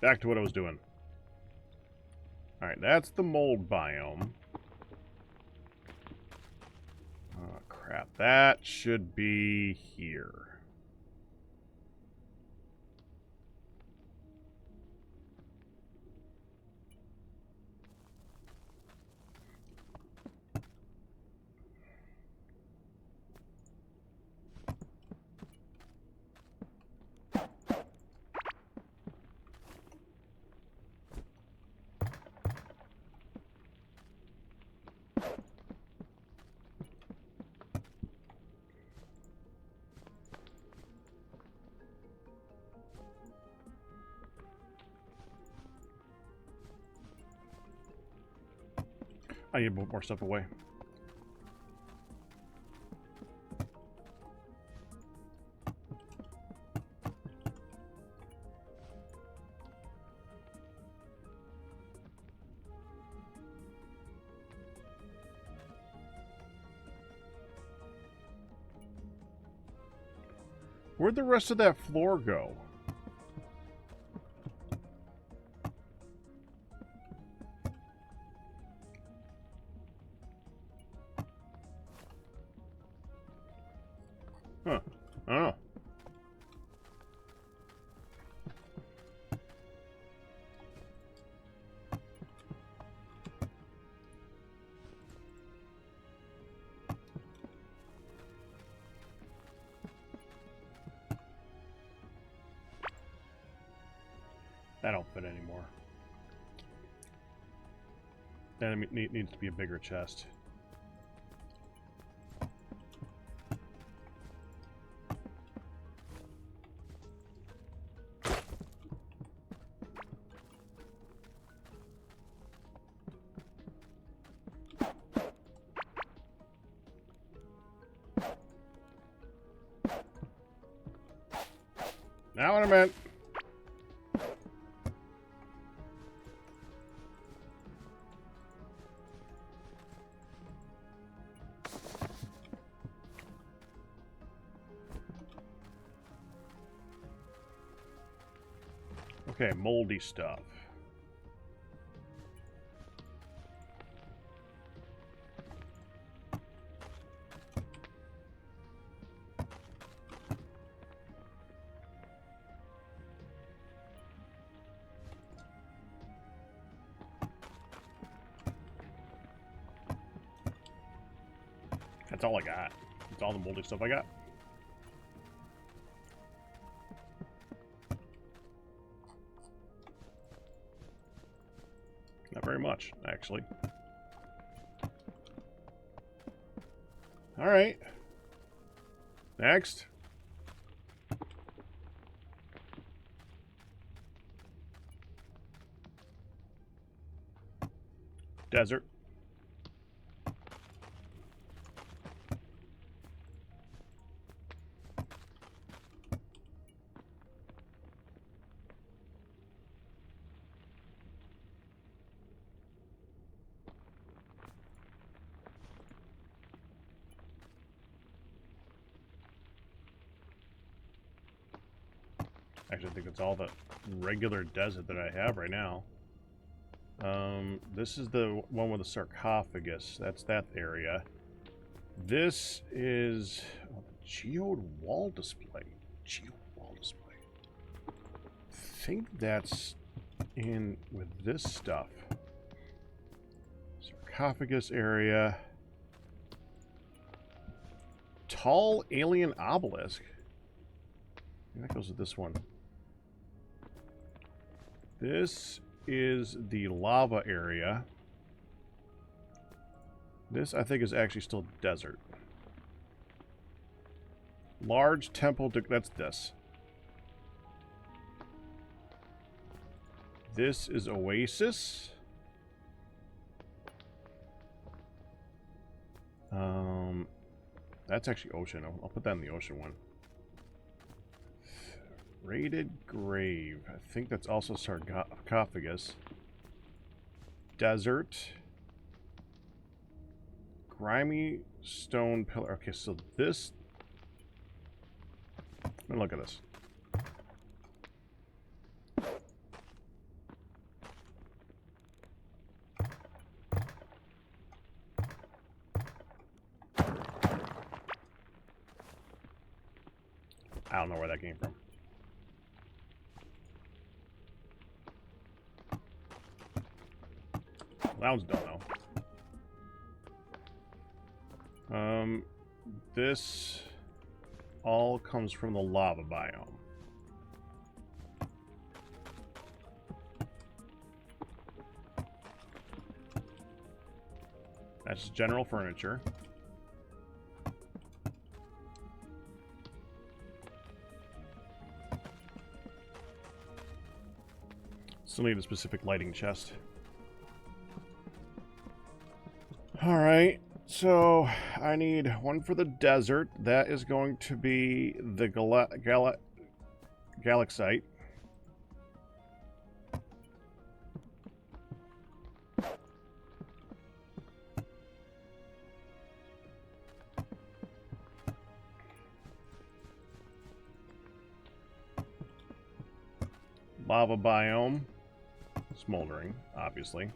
Back to what I was doing. Alright, that's the mold biome. Oh, crap. That should be here. I need to put more stuff away. Where'd the rest of that floor go? Huh. I don't know. That don't fit anymore. Then it needs to be a bigger chest. Now what I meant. Okay, moldy stuff. That's all I got. That's all the moldy stuff I got. Not very much, actually. Alright. Next. Desert. Actually, I think that's all the regular desert that I have right now. This is the one with the sarcophagus. That's that area. This is the geode wall display. Geode wall display. I think that's in with this stuff. Sarcophagus area. Tall alien obelisk. That goes with this one. This is the lava area. This, I think, is actually still desert. Large temple, that's this. This is oasis. That's actually ocean. I'll put that in the ocean one. Raided grave. I think that's also sarcophagus. Desert. Grimy stone pillar. Okay, so this... Let me look at this. I don't know where that came from. That one's done, though. This all comes from the lava biome. That's general furniture. Still need a specific lighting chest. Alright, so I need one for the desert. That is going to be the Galaxite. Lava biome. Smoldering, obviously.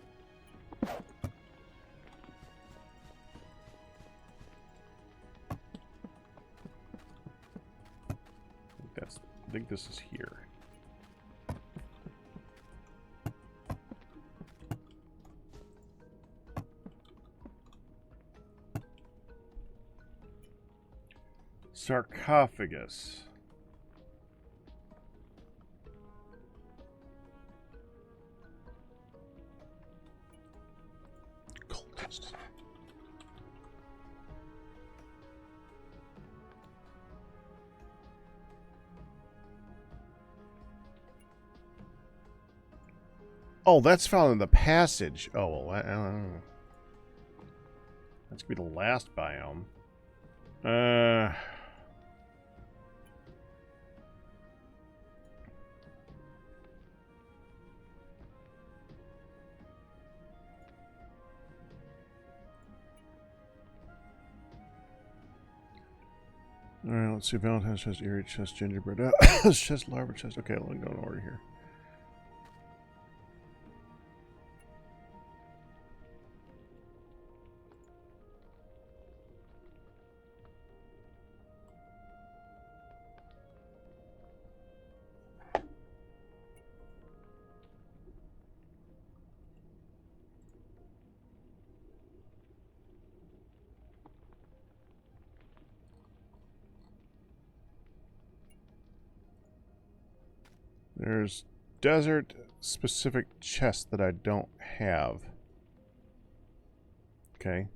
I think this is here. Sarcophagus. Cultist. Oh, that's found in the passage. Oh, well, I don't know. That's gonna be the last biome. Alright, let's see. Valentine's chest, eerie chest, gingerbread chest, larva chest. Okay, let me go in order here. There's desert-specific chests that I don't have. Okay.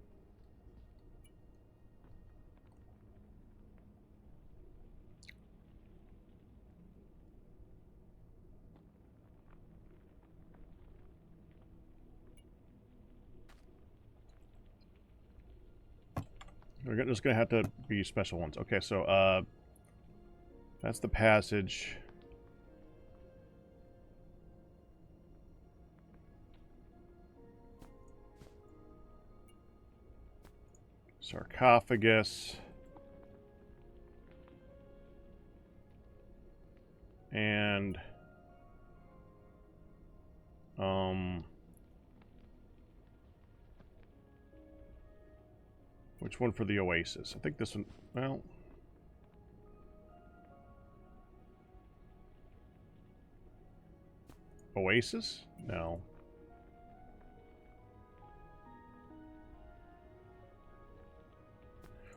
We're just going to have to be special ones. Okay, so, that's the passage. Sarcophagus. And which one for the Oasis? I think this one. Well, Oasis? No.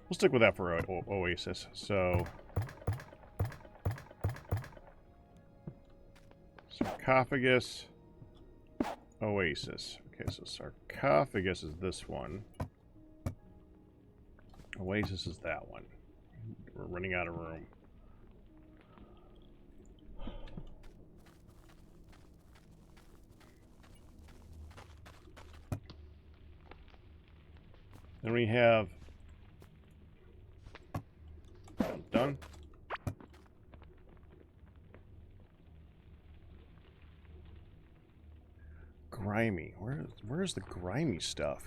We'll stick with that for Oasis. So, sarcophagus, Oasis. Okay, so sarcophagus is this one. Oasis is that one. We're running out of room. Then we have done. Grimy. Where's the grimy stuff?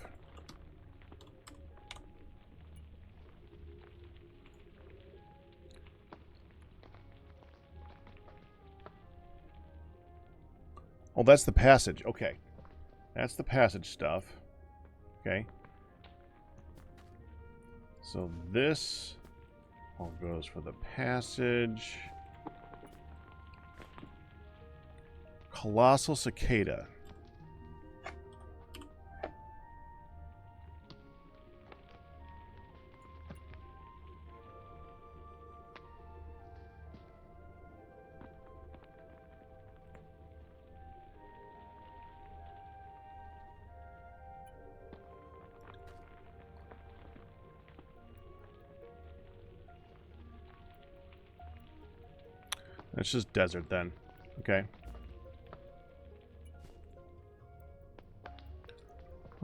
Oh, that's the passage. Okay. That's the passage stuff. Okay. So this all goes for the passage. Colossal cicada. It's just desert then. Okay.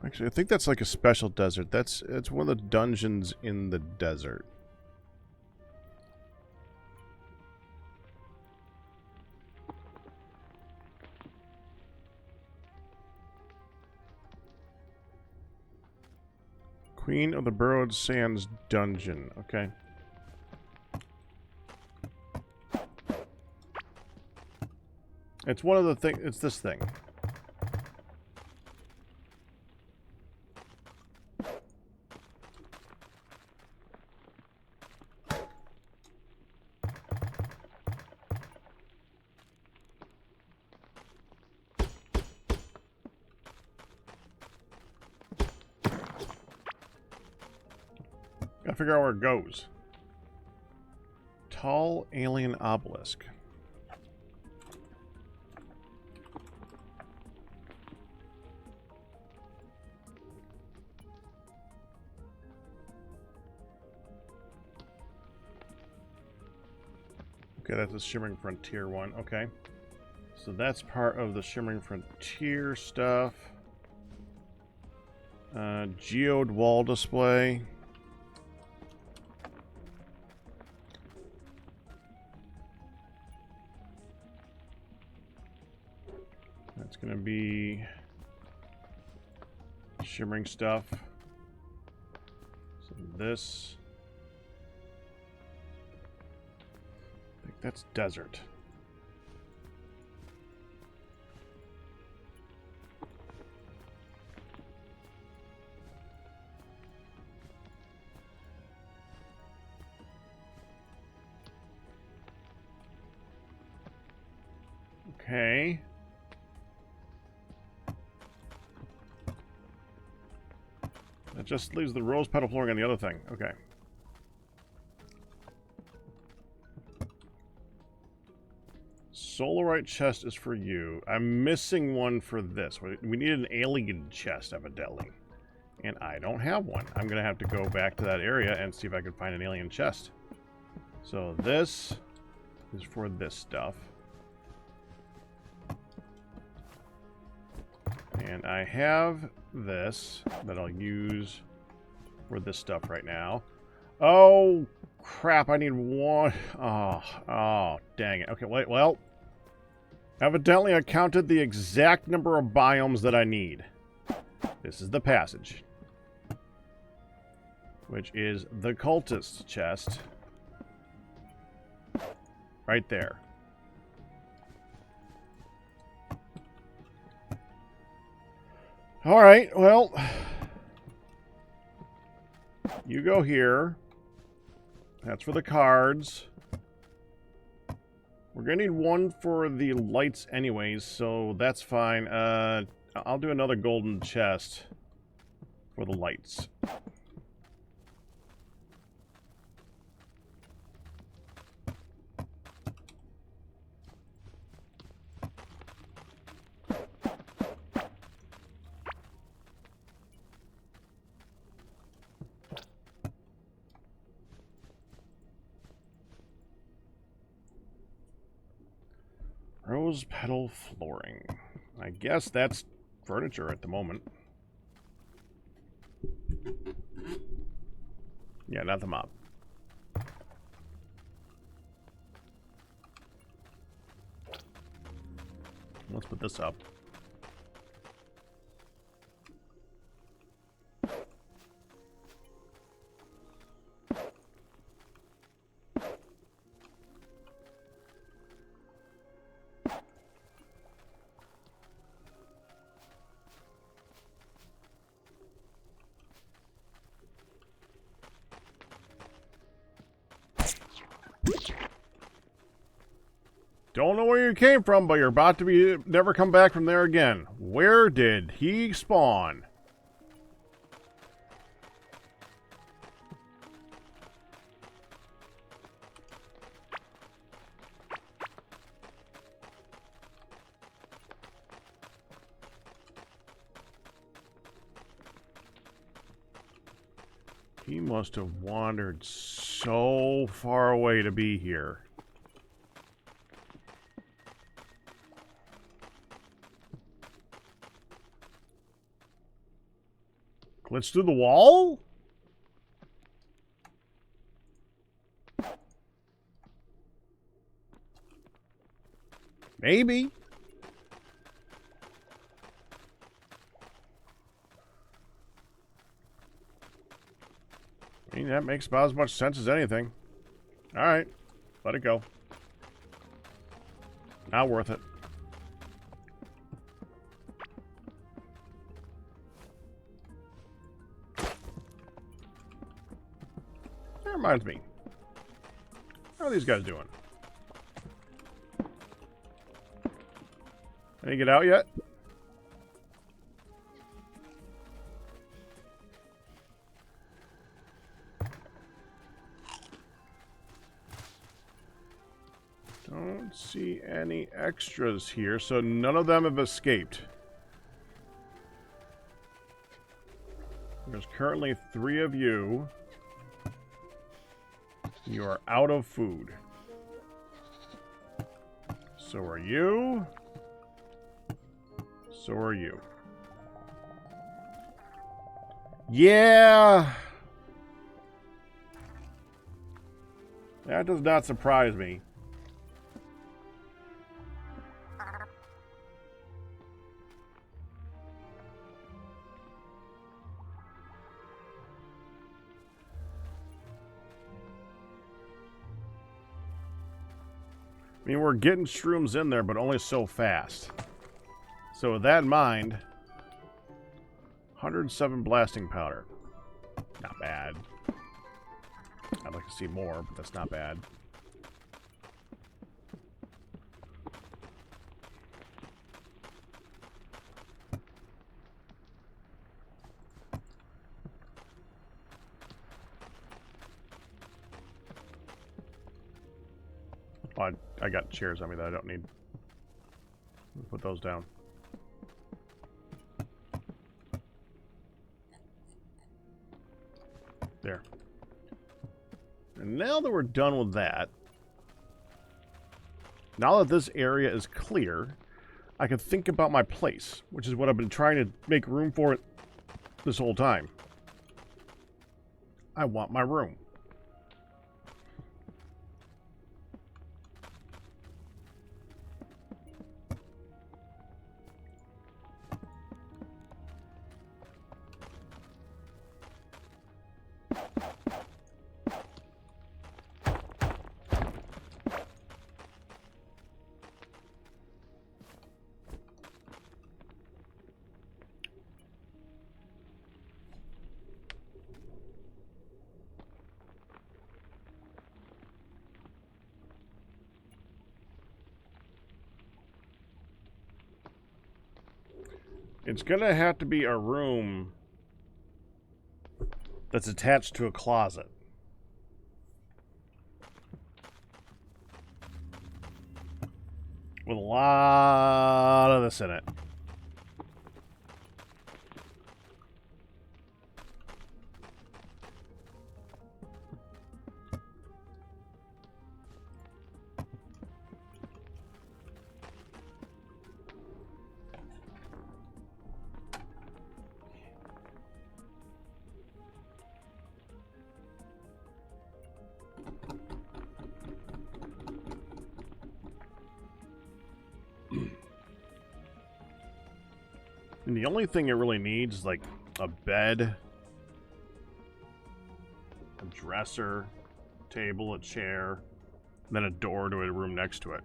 Actually, I think that's like a special desert. It's one of the dungeons in the desert. Queen of the Burrowed Sands Dungeon. Okay. It's one of the things. It's this thing. Gotta figure out where it goes. Tall alien obelisk. Okay, that's a Shimmering Frontier one. Okay. So that's part of the Shimmering Frontier stuff. Geode wall display. That's going to be shimmering stuff. So this. I think that's desert. Okay. That just leaves the rose petal flooring on the other thing. Okay. Solarite chest is for you. I'm missing one for this. We need an alien chest, evidently. And I don't have one. I'm going to have to go back to that area and see if I can find an alien chest. So this is for this stuff. And I have this that I'll use for this stuff right now. Oh, crap. I need one. Oh, dang it. Okay, wait, well. Evidently, I counted the exact number of biomes that I need. This is the passage. Which is the cultist chest. Right there. All right, well, you go here. That's for the cards. We're gonna need one for the lights anyways, so that's fine. I'll do another golden chest for the lights. Rose petal flooring. I guess that's furniture at the moment. Yeah, not the mop. Let's put this up. Don't know where you came from, but you're about to be never come back from there again. Where did he spawn? He must have wandered so far away to be here. Glitch through the wall? Maybe. I mean, that makes about as much sense as anything. Alright. Let it go. Not worth it. That reminds me. How are these guys doing? Any get out yet? Don't see any extras here, so none of them have escaped. There's currently 3 of you. You are out of food. So are you. So are you. Yeah! That does not surprise me. I mean, we're getting shrooms in there, but only so fast. So with that in mind, 107 blasting powder. Not bad. I'd like to see more, but that's not bad. Oh, I got chairs on me that I don't need. Put those down. There. And now that we're done with that, now that this area is clear, I can think about my place, which is what I've been trying to make room for this whole time. I want my room. It's gonna have to be a room that's attached to a closet. With a lot of this in it. And the only thing it really needs is like a bed, a dresser, table, a chair, and then a door to a room next to it.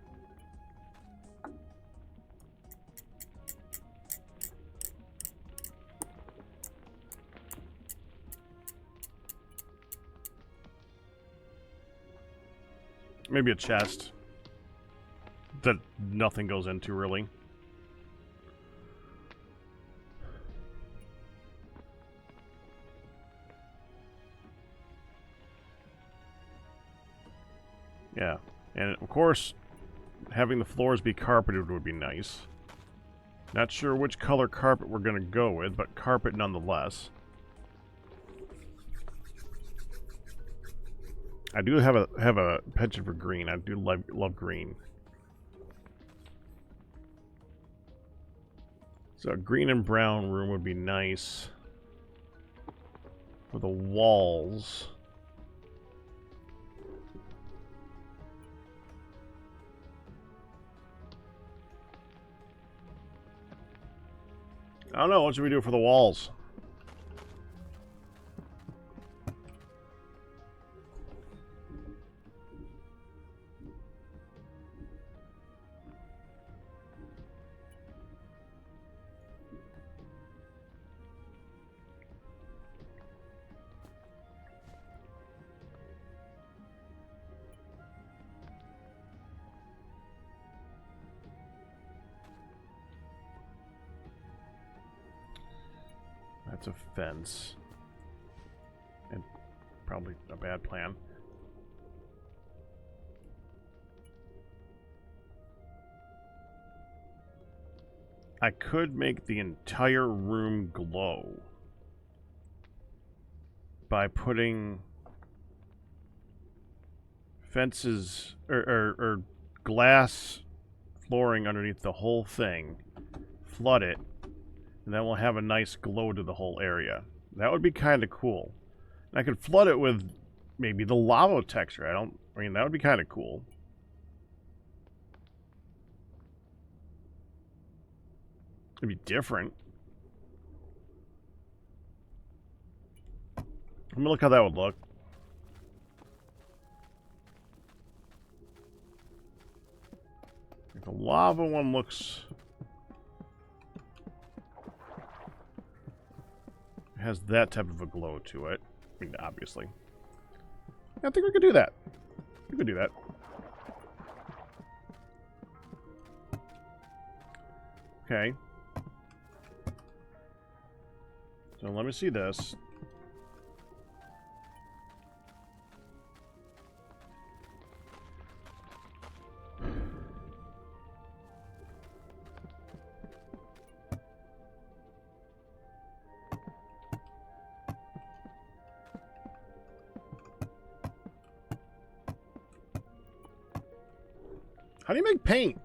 Maybe a chest that nothing goes into, really. Yeah, and of course, having the floors be carpeted would be nice. Not sure which color carpet we're gonna go with, but carpet nonetheless. I do have a penchant for green. I do love green. So a green and brown room would be nice for the walls. I don't know. What should we do for the walls? That's a fence. And probably a bad plan. I could make the entire room glow by putting fences or glass flooring underneath the whole thing, flood it, and then we'll have a nice glow to the whole area. That would be kind of cool. And I could flood it with maybe the lava texture. I mean, that would be kind of cool. It'd be different. Let me look how that would look. The lava one looks... has that type of a glow to it. I mean, obviously. I think we could do that. We could do that. Okay. So let me see this. How do you make paint?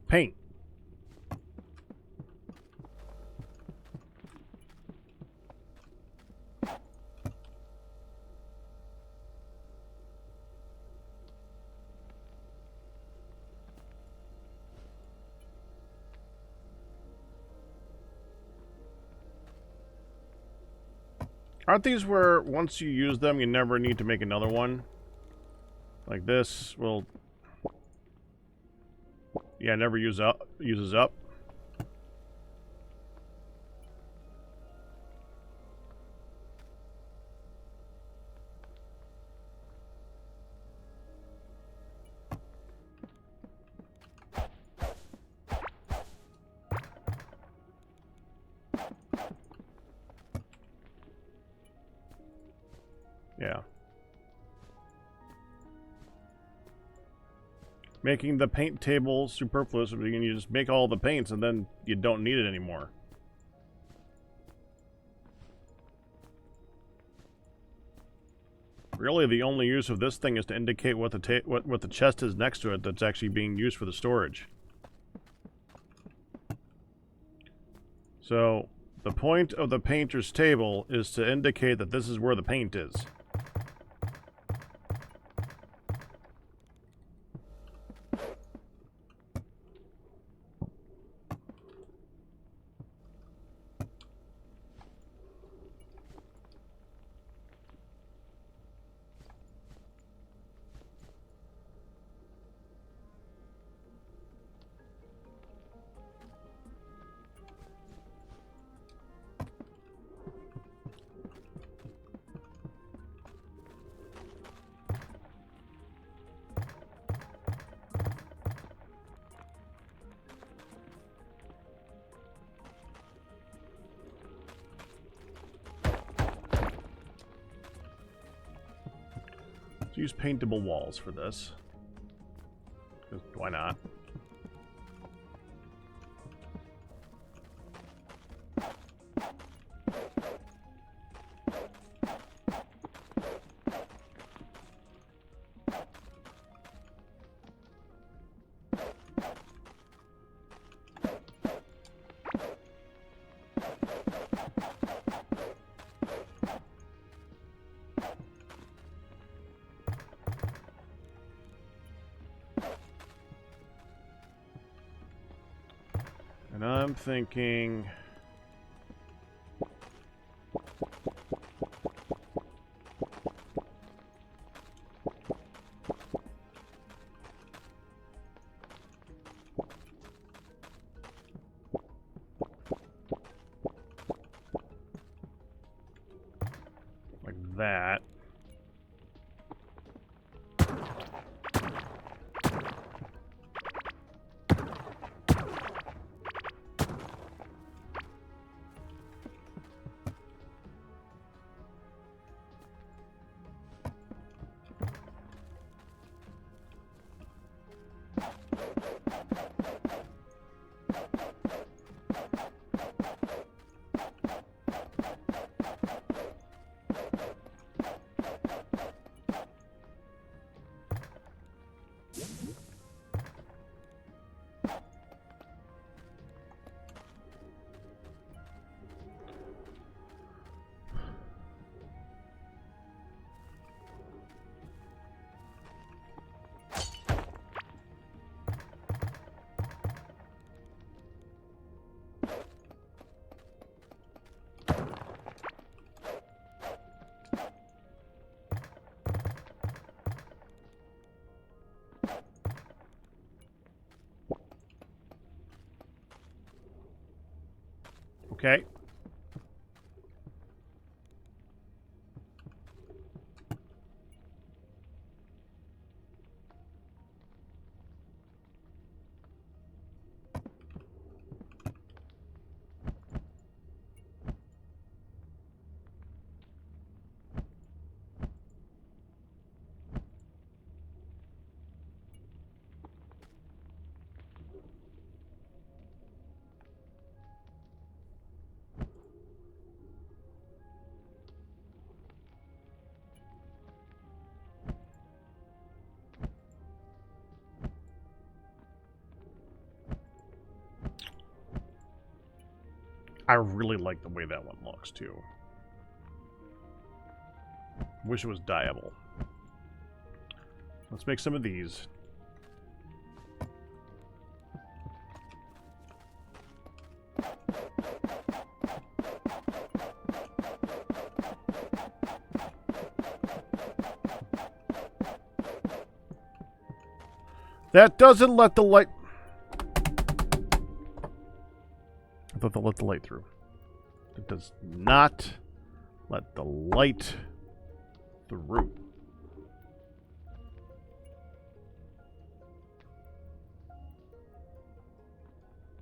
Paint. Aren't these where once you use them, you never need to make another one? Like this will... Yeah, never uses up. Yeah. Making the paint table superfluous, you just make all the paints and then you don't need it anymore. Really, the only use of this thing is to indicate what the chest is next to it that's actually being used for the storage. So, the point of the painter's table is to indicate that this is where the paint is. Let's use paintable walls for this. 'Cause why not? And I'm thinking... like that. Okay. I really like the way that one looks, too. Wish it was dyeable. Let's make some of these. That doesn't let the light... I thought that let the light through. It does not let the light through.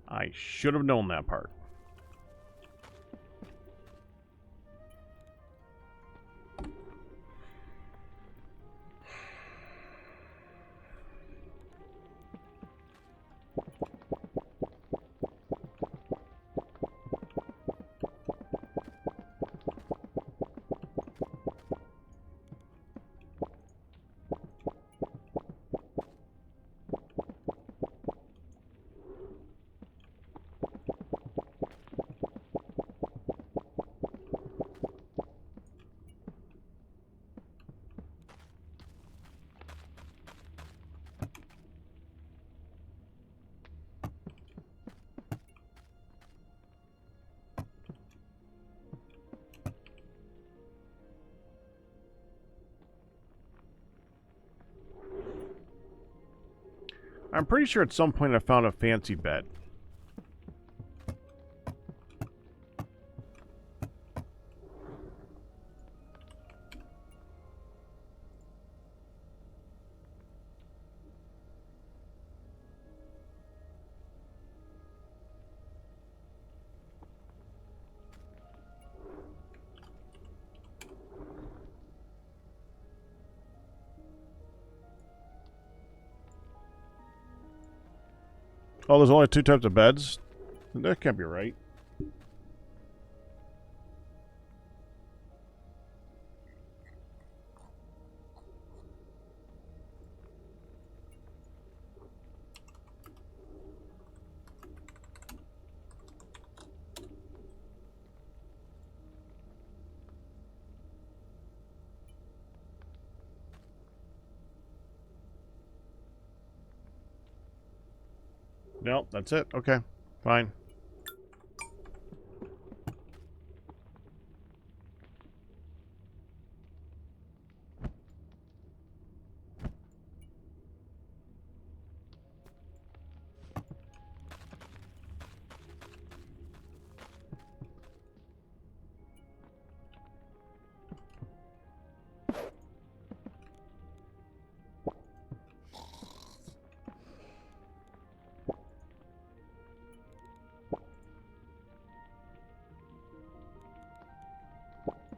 I should have known that part. I'm pretty sure at some point I found a fancy bed. Oh, there's only 2 types of beds? That can't be right. Nope, that's it. Okay, fine.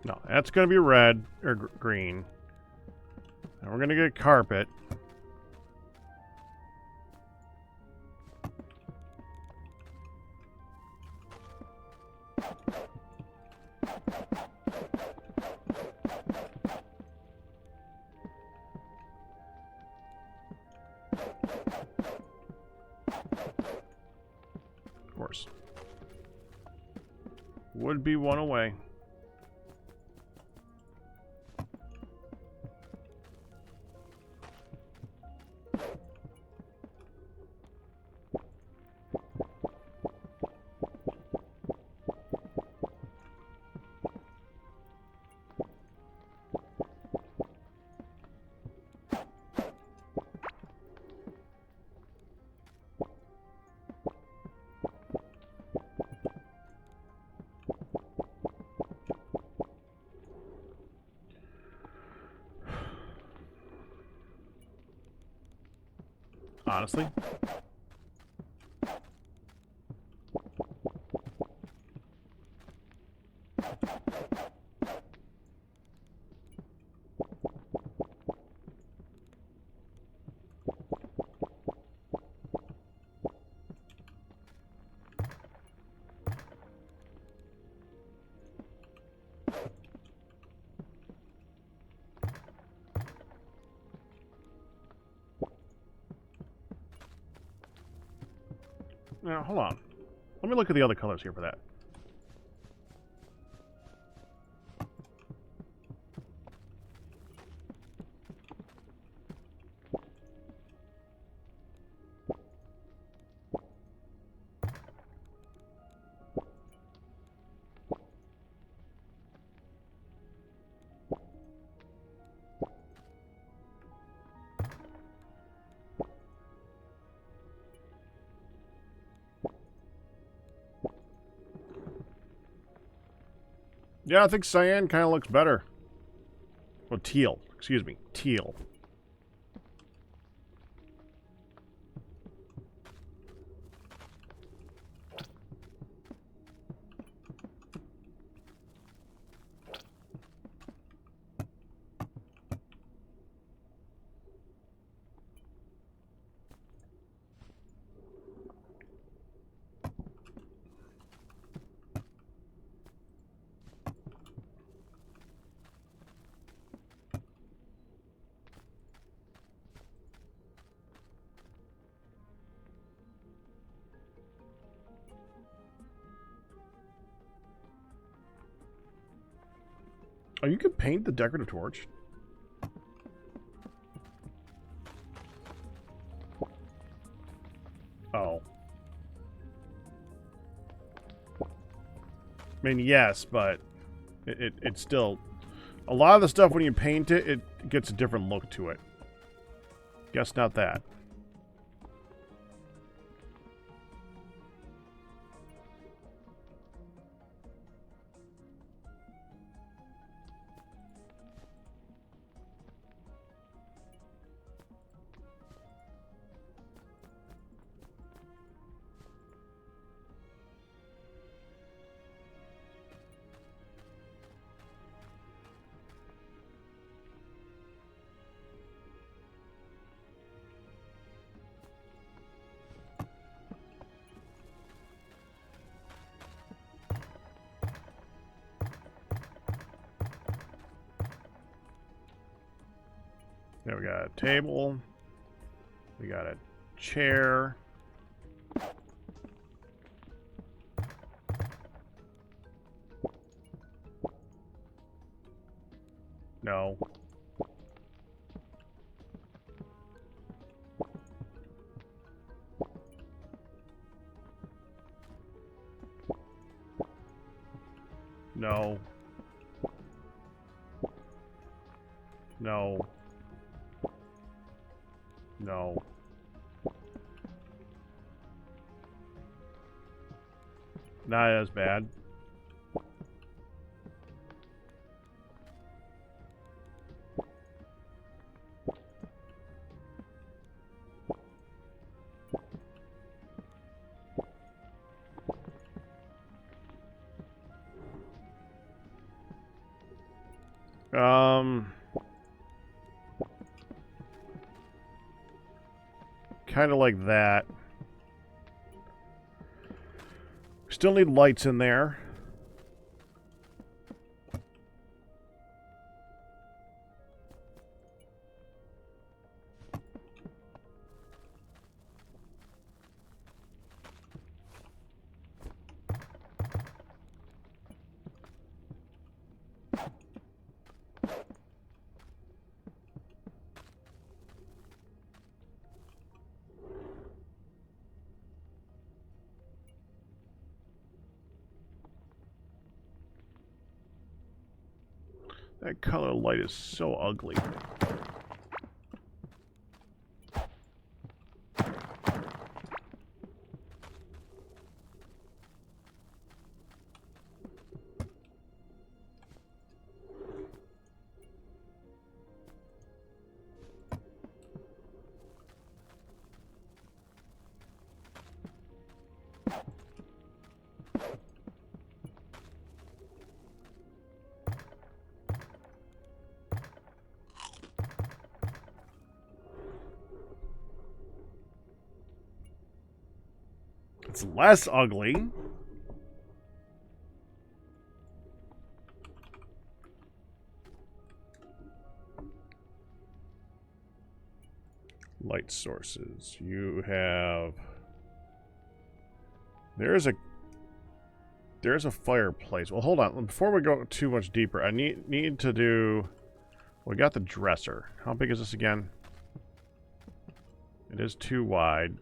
No, that's going to be red or green. And we're going to get a carpet. Of course. Would be one away. Honestly. Now, hold on. Let me look at the other colors here for that. Yeah, I think cyan kind of looks better. Well, teal. Excuse me. Teal. Oh, you can paint the decorative torch? Oh. I mean, yes, but it's still... A lot of the stuff, when you paint it, it gets a different look to it. Guess not that. There we got a table. We got a chair. No. No. No. No. Not as bad. Kind of like that. Still need lights in there. That color light is so ugly. It's less ugly. Light sources. You have... There's a fireplace. Well, hold on. Before we go too much deeper, I need to do... We got the dresser. How big is this again? It is too wide.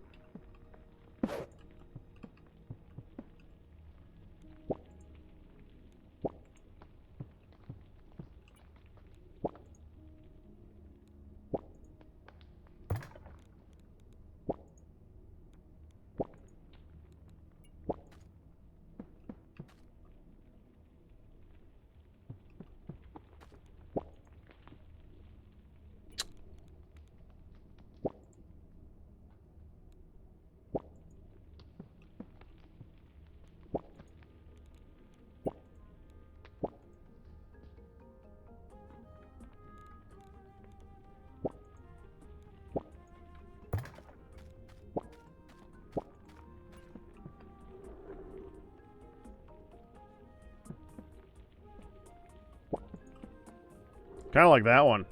Kind of like that one.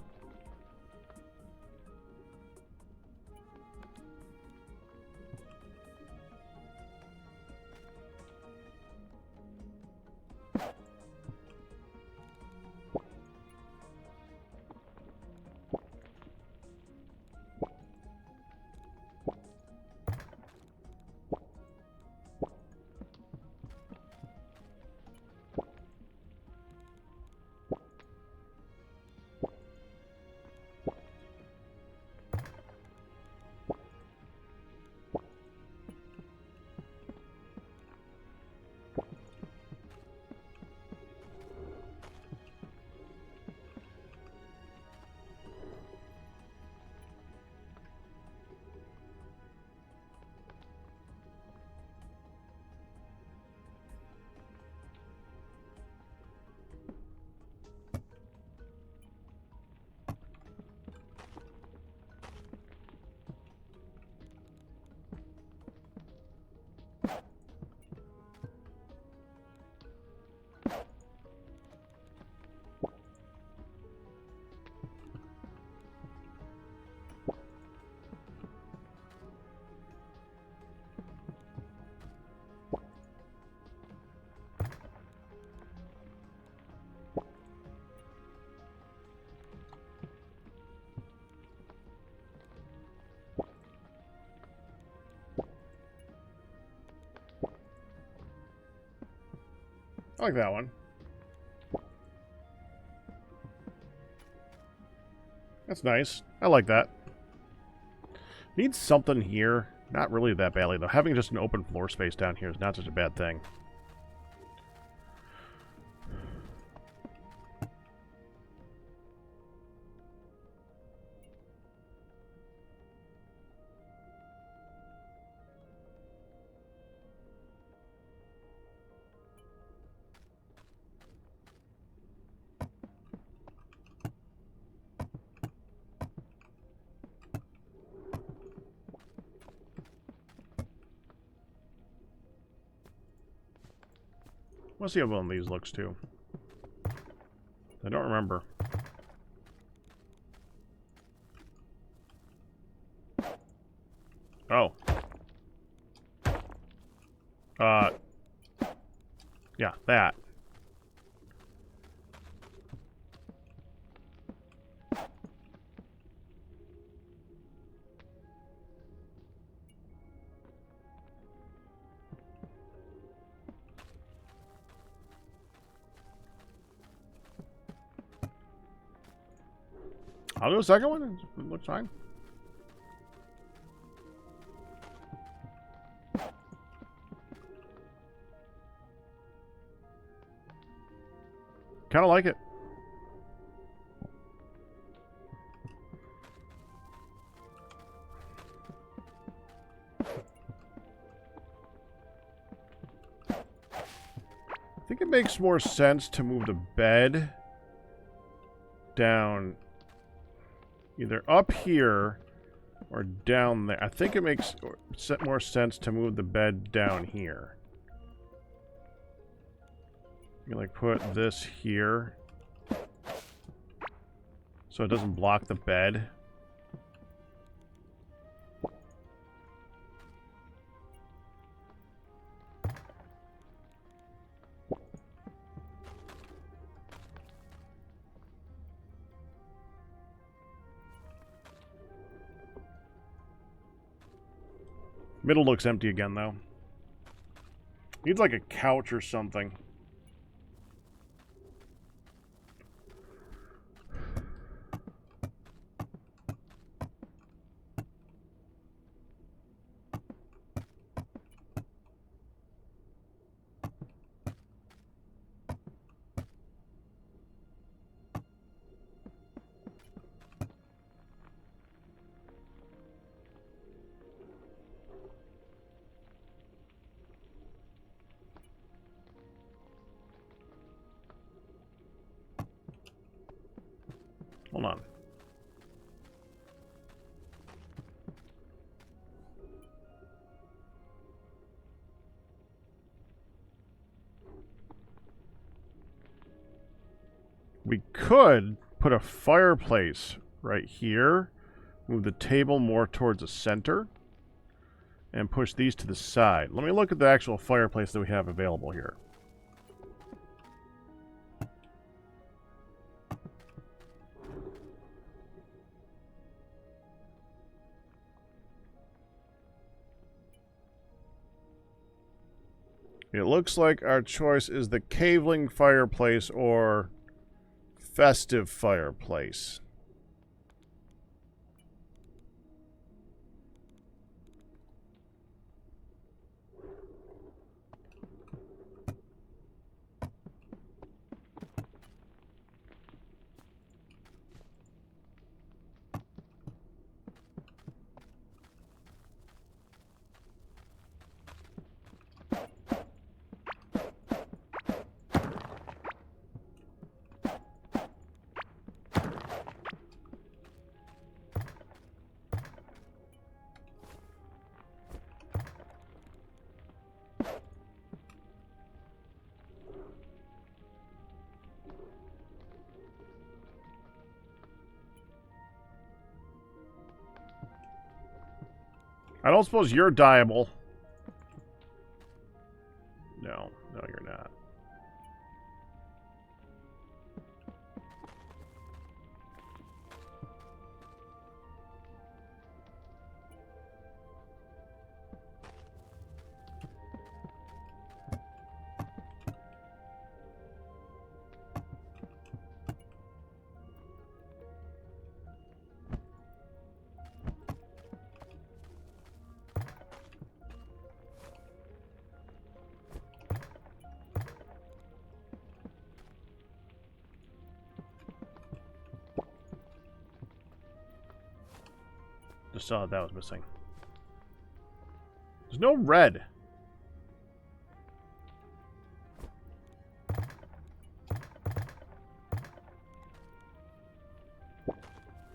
I like that one. That's nice. I like that. Need something here. Not really that badly, though. Having just an open floor space down here is not such a bad thing. Let's see how one of these looks, too. I don't remember. Oh. Yeah, that. I'll do a second one. It looks fine. Kind of like it. I think it makes more sense to move the bed down either up here or down there. I think it makes more sense to move the bed down here. You like put this here so it doesn't block the bed. Middle looks empty again, though. Needs like a couch or something. Hold on. We could put a fireplace right here. Move the table more towards the center. And push these to the side. Let me look at the actual fireplace that we have available here. It looks like our choice is the caveling fireplace or festive fireplace. I don't suppose you're dyeable. No, you're not. Just saw that was missing. There's no red.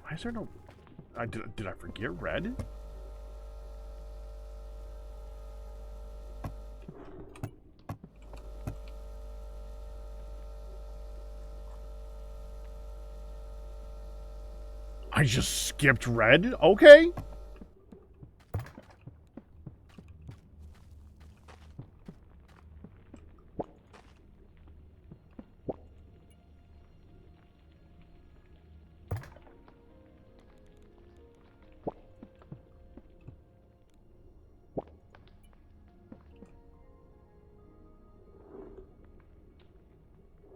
Why is there no... Did I forget red? I just skipped red? Okay.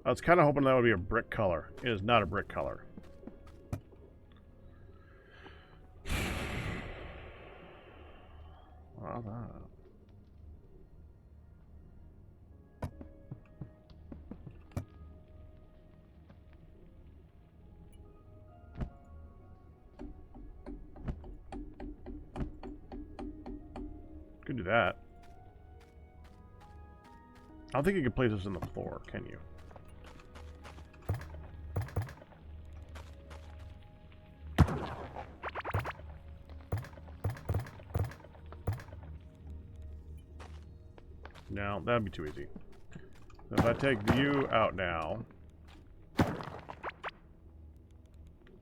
I was kind of hoping that would be a brick color. It is not a brick color. Could do that. I don't think you can place this in the floor, can you? No, that'd be too easy. So if I take you out now,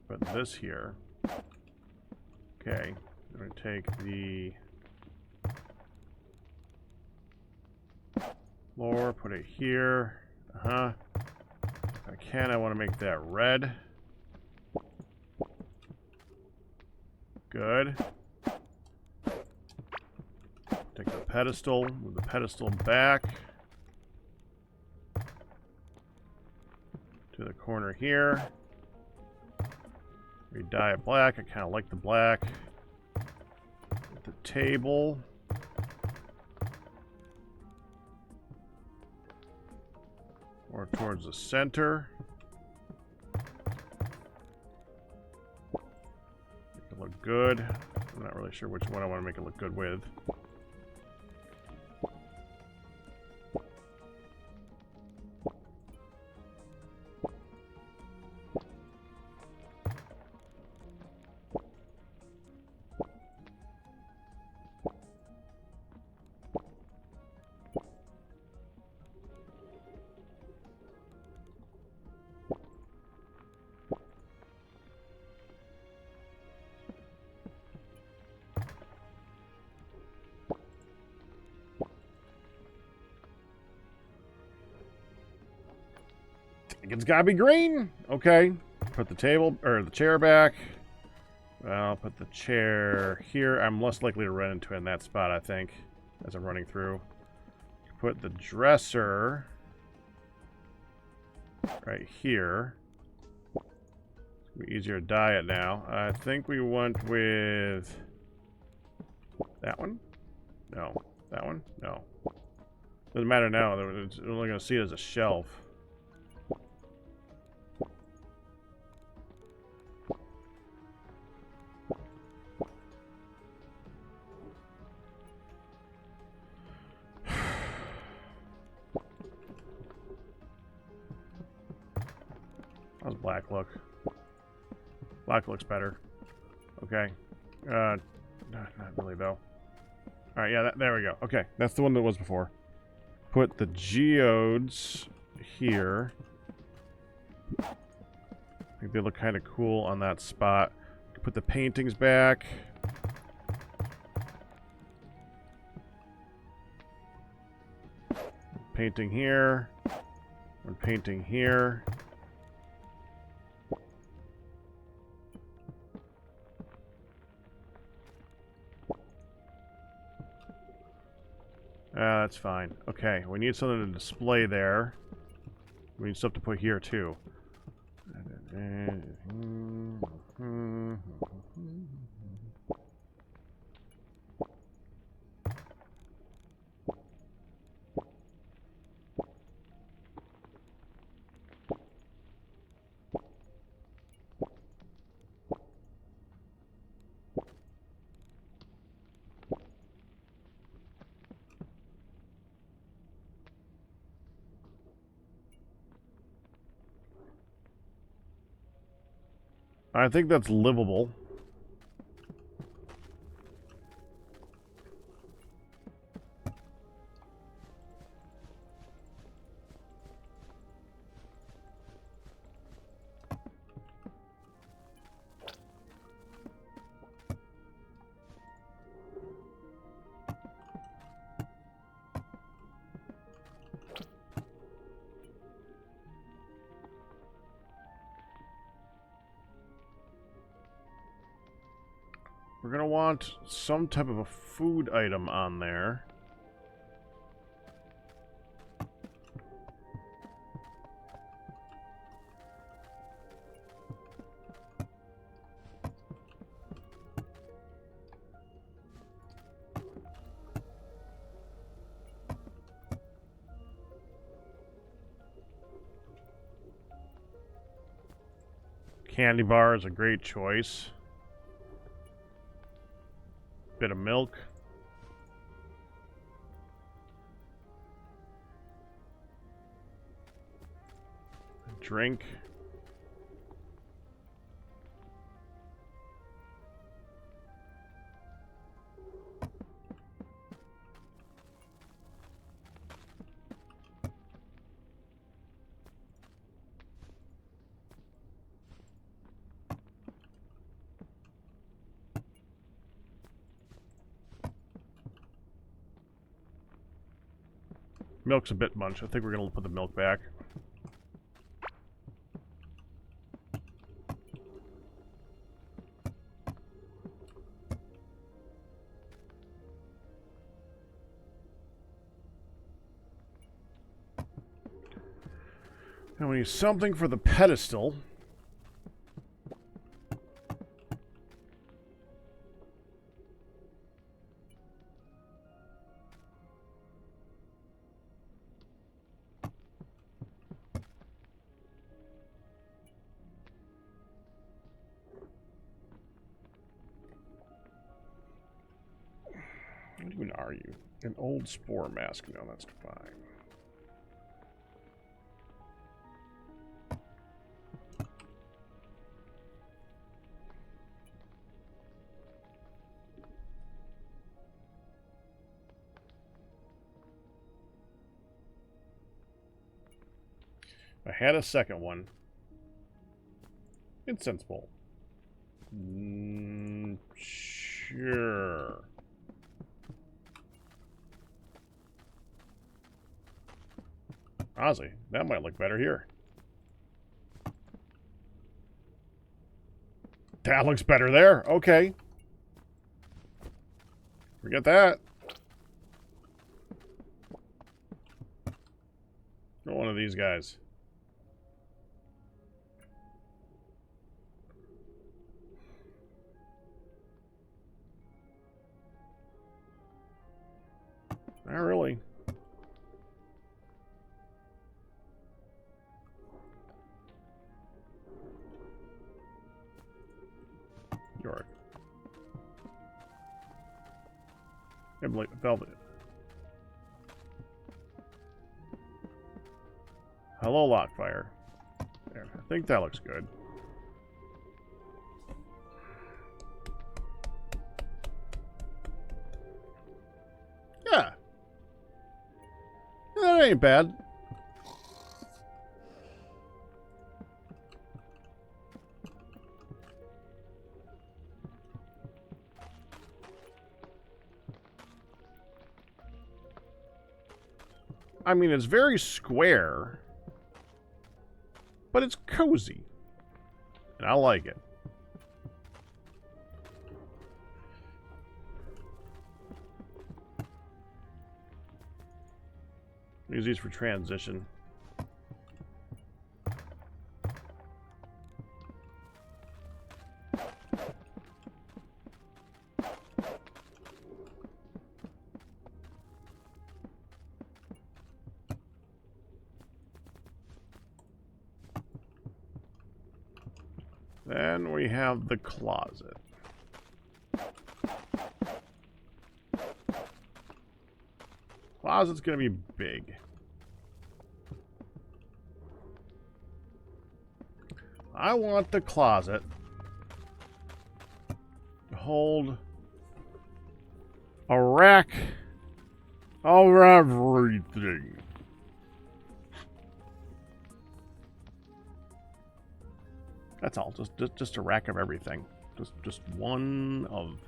put this here. Okay, I'm going to take the floor, put it here. If I can, I want to make that red. Good. Take the pedestal, move the pedestal back to the corner here. We dye it black. I kind of like the black. The table. More towards the center. Make it look good. I'm not really sure which one I want to make it look good with. think it's gotta be green. Okay. Put the table, or the chair back. I'll put the chair here. I'm less likely to run into it in that spot, I think, as I'm running through. Put the dresser right here. It's be easier to diet now. I think we went with that one. No, that one. No, doesn't matter now. We're only going to see it as a shelf. How's black look? Black looks better. Okay. Not really, though. Alright, yeah, there we go. Okay, that's the one that was before. Put the geodes here. I think they look kind of cool on that spot. Put the paintings back. Painting here. One painting here. That's fine. Okay, we need something to display there. We need stuff to put here, too. I think that's livable. We're going to want some type of a food item on there. Candy bar is a great choice. Bit of milk. A drink. Milk's a bit much. I think we're going to put the milk back. Now we need something for the pedestal. What even are you? An old spore mask? No, that's fine. I had a second one. Incense bowl. Sure. Honestly, that might look better here. That looks better there. Okay. Forget that. One of these guys. Not really. York. Velvet. Hello, Lockfire. There. I think that looks good. Yeah. That ain't bad. I mean, it's very square, but it's cozy, and I like it. Use these for transition. Then we have the closet. Closet's gonna be big. I want the closet to hold a rack of everything. That's all. Just a rack of everything. Just one of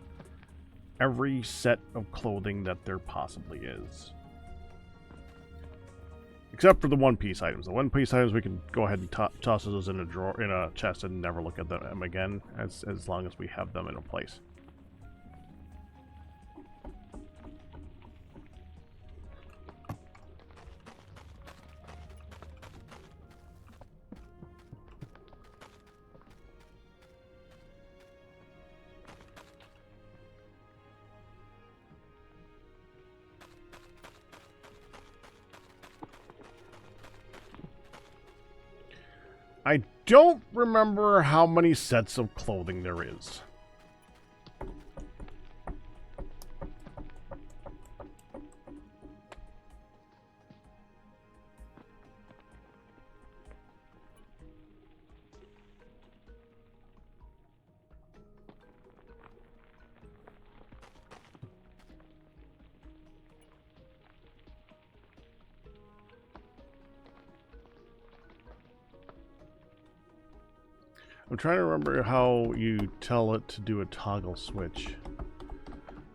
every set of clothing that there possibly is. Except for the one-piece items. The one-piece items we can go ahead and toss those in a drawer, in a chest, and never look at them again, as long as we have them in a place. I don't remember how many sets of clothing there is. I'm trying to remember how you tell it to do a toggle switch.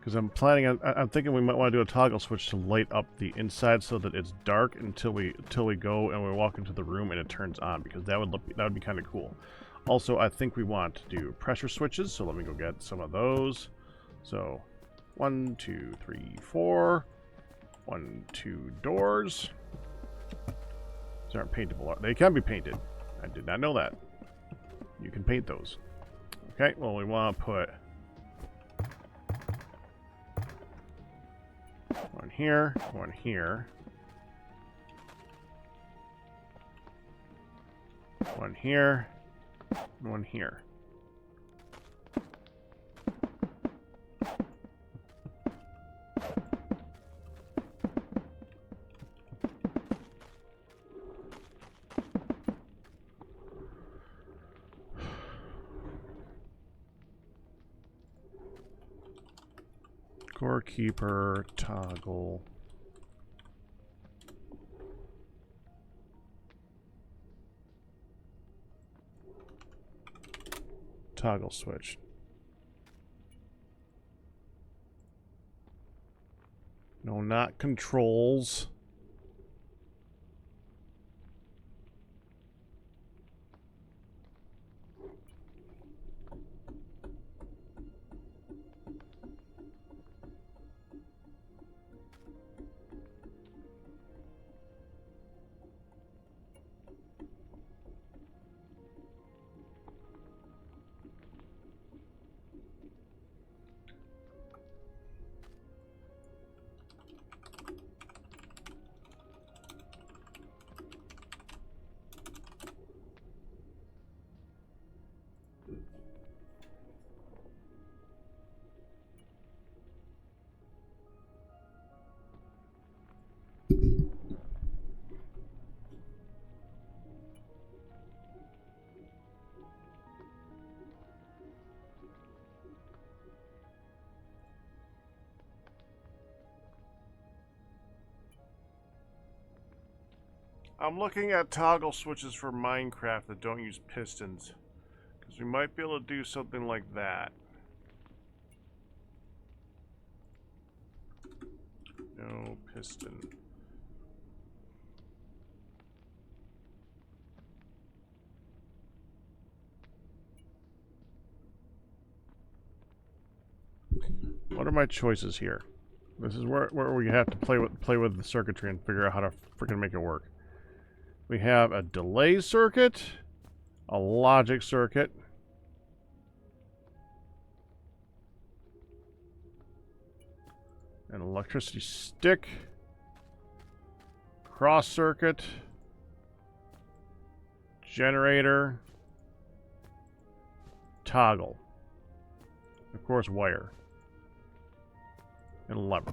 Because I'm planning on, I'm thinking we might want to do a toggle switch to light up the inside so that it's dark until we go and we walk into the room and it turns on, because that would be kind of cool. Also, I think we want to do pressure switches, so let me go get some of those. So 1, 2, 3, 4. 1, 2 doors. These aren't paintable. They can be painted. I did not know that. You can paint those. Okay, well, we want to put one here, one here, one here, and one here. Scorekeeper, toggle. Toggle switch. No, not controls. I'm looking at toggle switches for Minecraft that don't use pistons. Because we might be able to do something like that. No piston. What are my choices here? This is where we have to play with the circuitry and figure out how to freaking make it work. We have a delay circuit, a logic circuit, an electricity stick, cross circuit, generator, toggle, of course wire, and lever.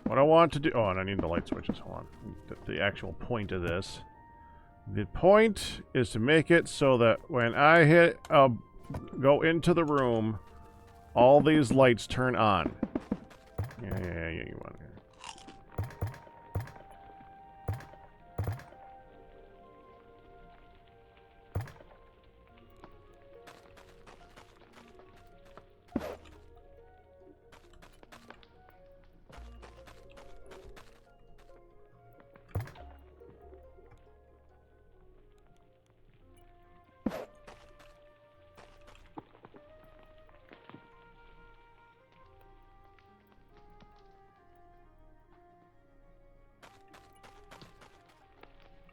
What I want to do... Oh, and I need the light switches. Hold on. The actual point of this. The point is to make it so that when I hit... go into the room, all these lights turn on. Yeah, you want it.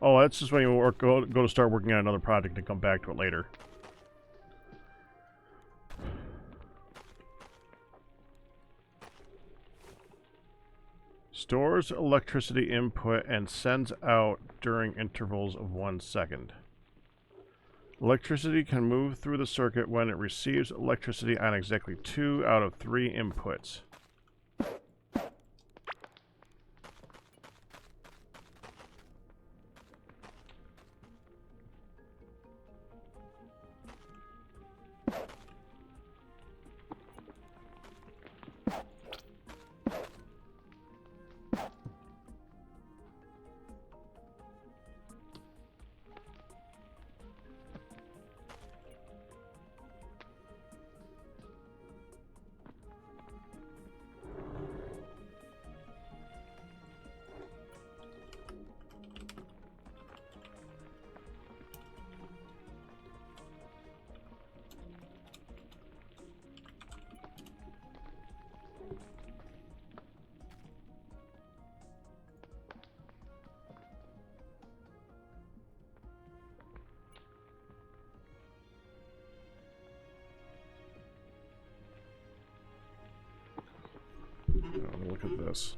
Oh, that's just when you go to start working on another project and come back to it later. Stores electricity input and sends out during intervals of 1 second. Electricity can move through the circuit when it receives electricity on exactly 2 out of 3 inputs. Look at this.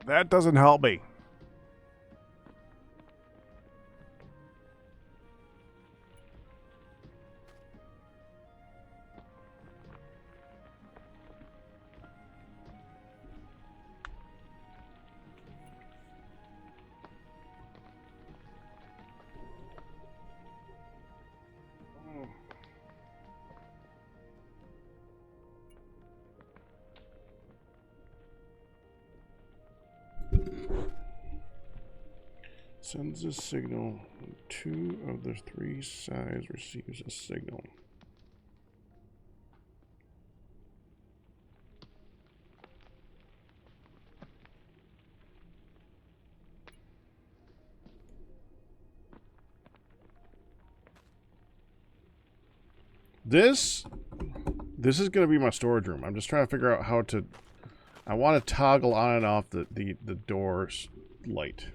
That doesn't help me. Sends a signal. 2 of the 3 sides receives a signal. This is going to be my storage room. I'm just trying to figure out how to... I want to toggle on and off the door's light.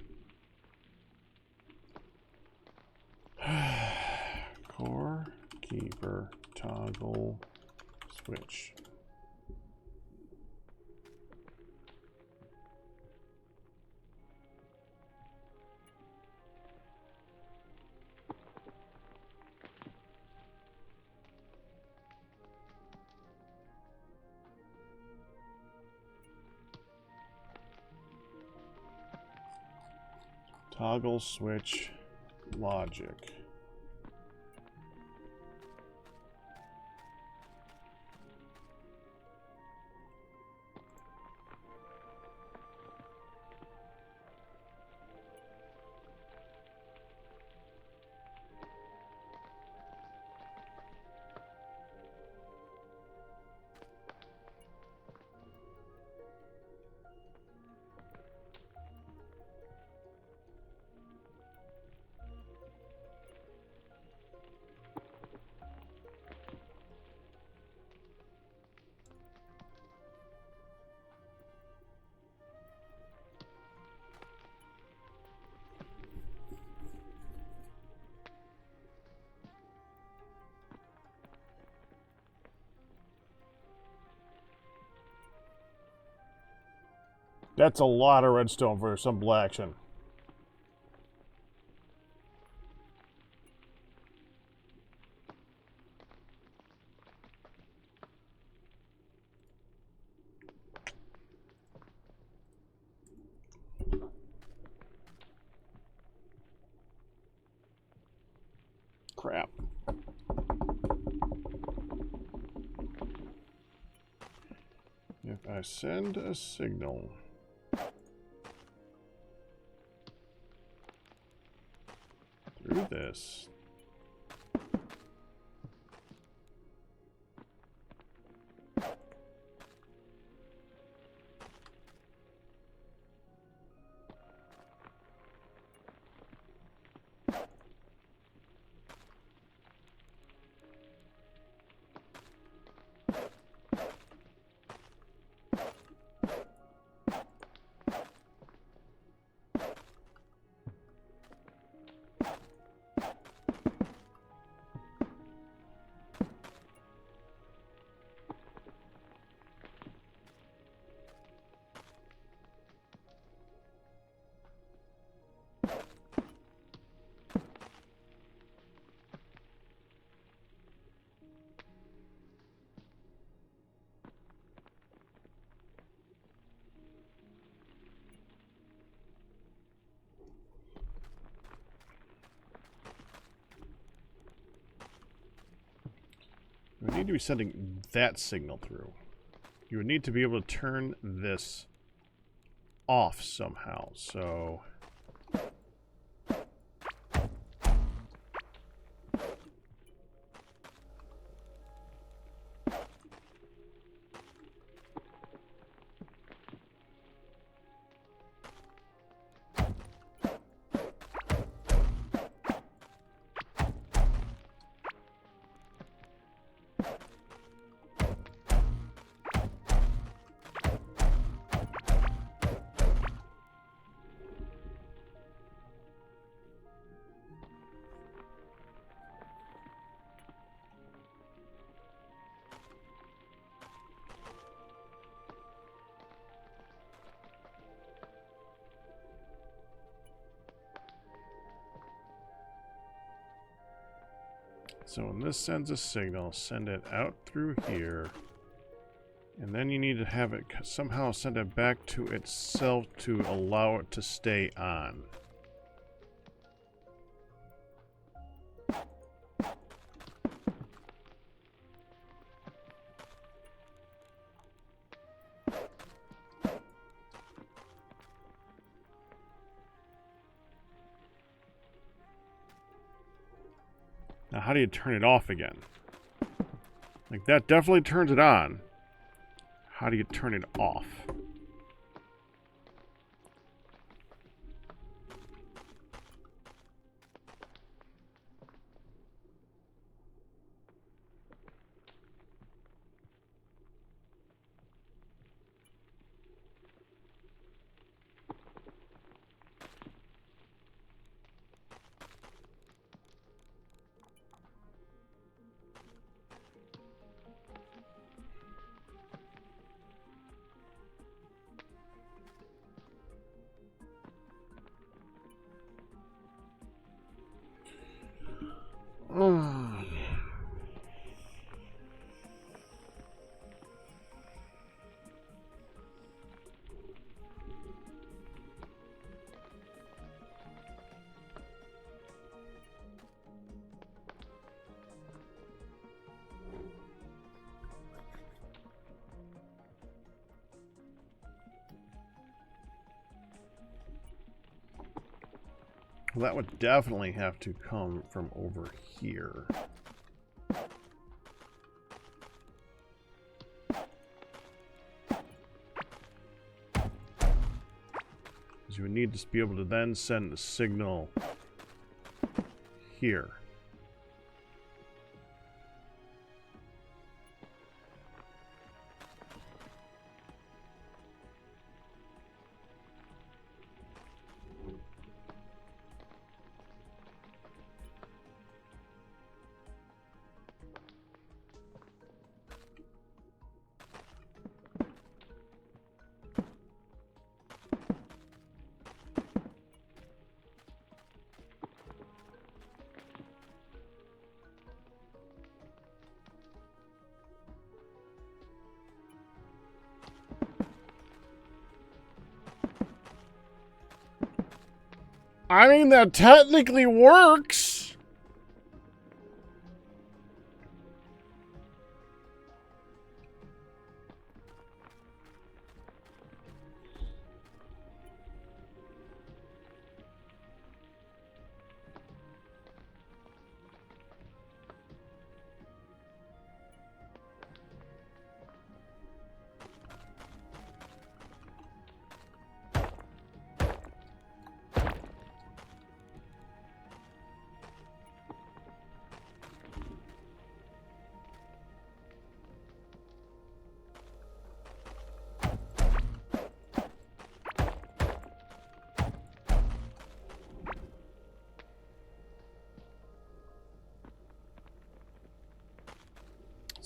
Core, keeper, toggle, switch. Toggle, switch, logic. That's a lot of redstone for some blaction. Crap. If I send a signal... through this... We need to be sending that signal through. You would need to be able to turn this off somehow, so... So when this sends a signal, send it out through here. And then you need to have it somehow send it back to itself to allow it to stay on. Now, how do you turn it off again? Like, that definitely turns it on. How do you turn it off? Well, that would definitely have to come from over here. Because you would need to be able to then send a signal here. I mean, that technically works.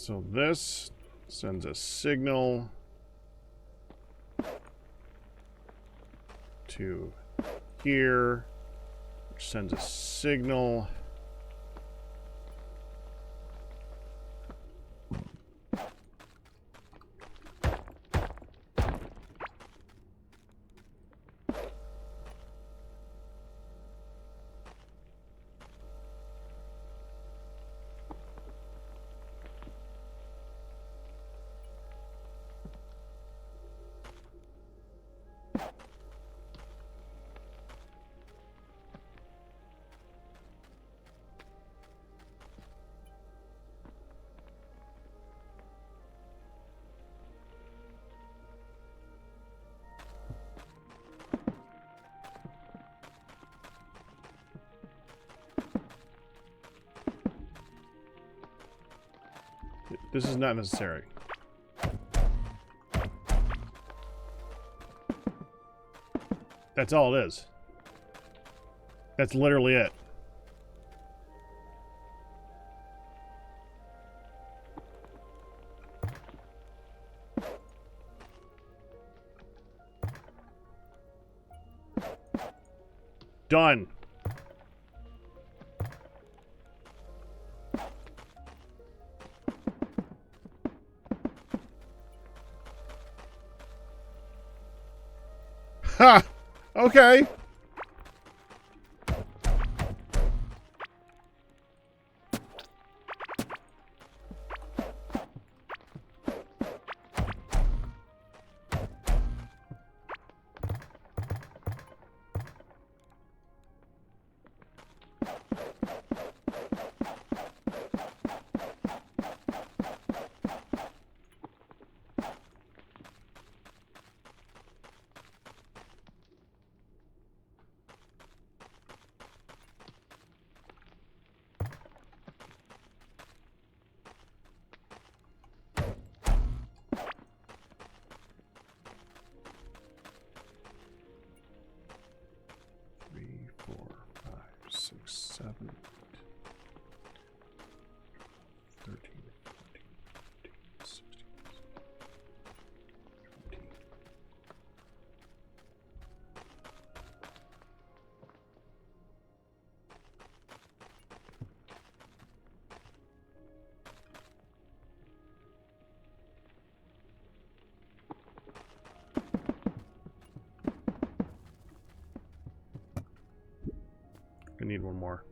So this sends a signal to here, which sends a signal This is not necessary. That's all it is. That's literally it. Done. Ha! Okay. need one more.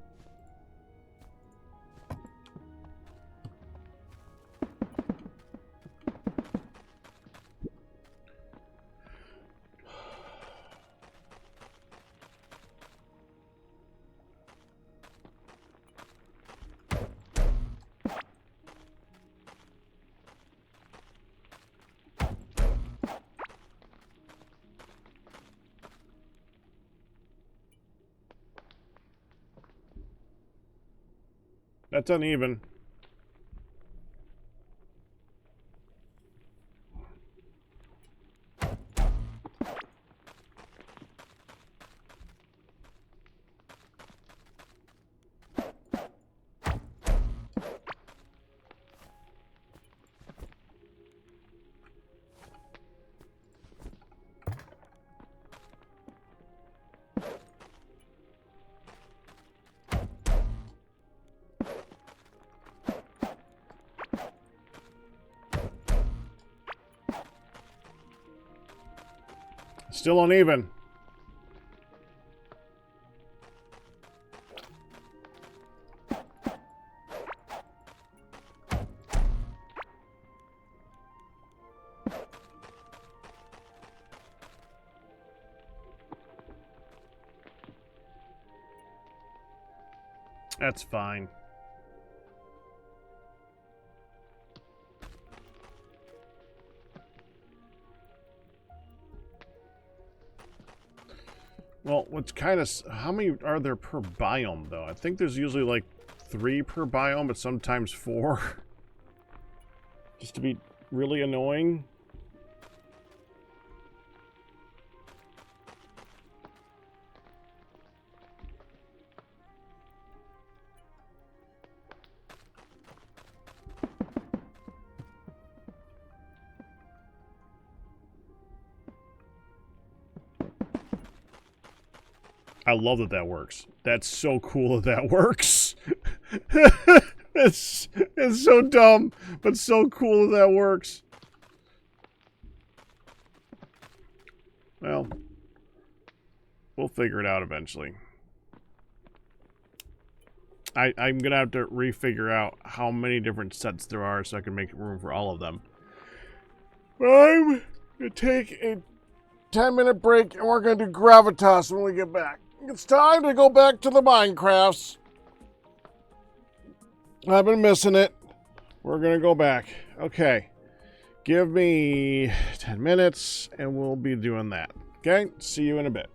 That's uneven. Still uneven. That's fine. Well, what's kind of... How many are there per biome, though? I think there's usually, like, 3 per biome, but sometimes 4. Just to be really annoying. I love that that works. That's so cool that that works. it's so dumb, but so cool that that works. Well, we'll figure it out eventually. I'm gonna have to refigure out how many different sets there are so I can make room for all of them. I'm gonna take a 10-minute break and we're gonna do Gravitas when we get back. It's time to go back to the Minecrafts. I've been missing it. We're gonna go back. Okay. Give me 10 minutes and we'll be doing that. Okay? See you in a bit.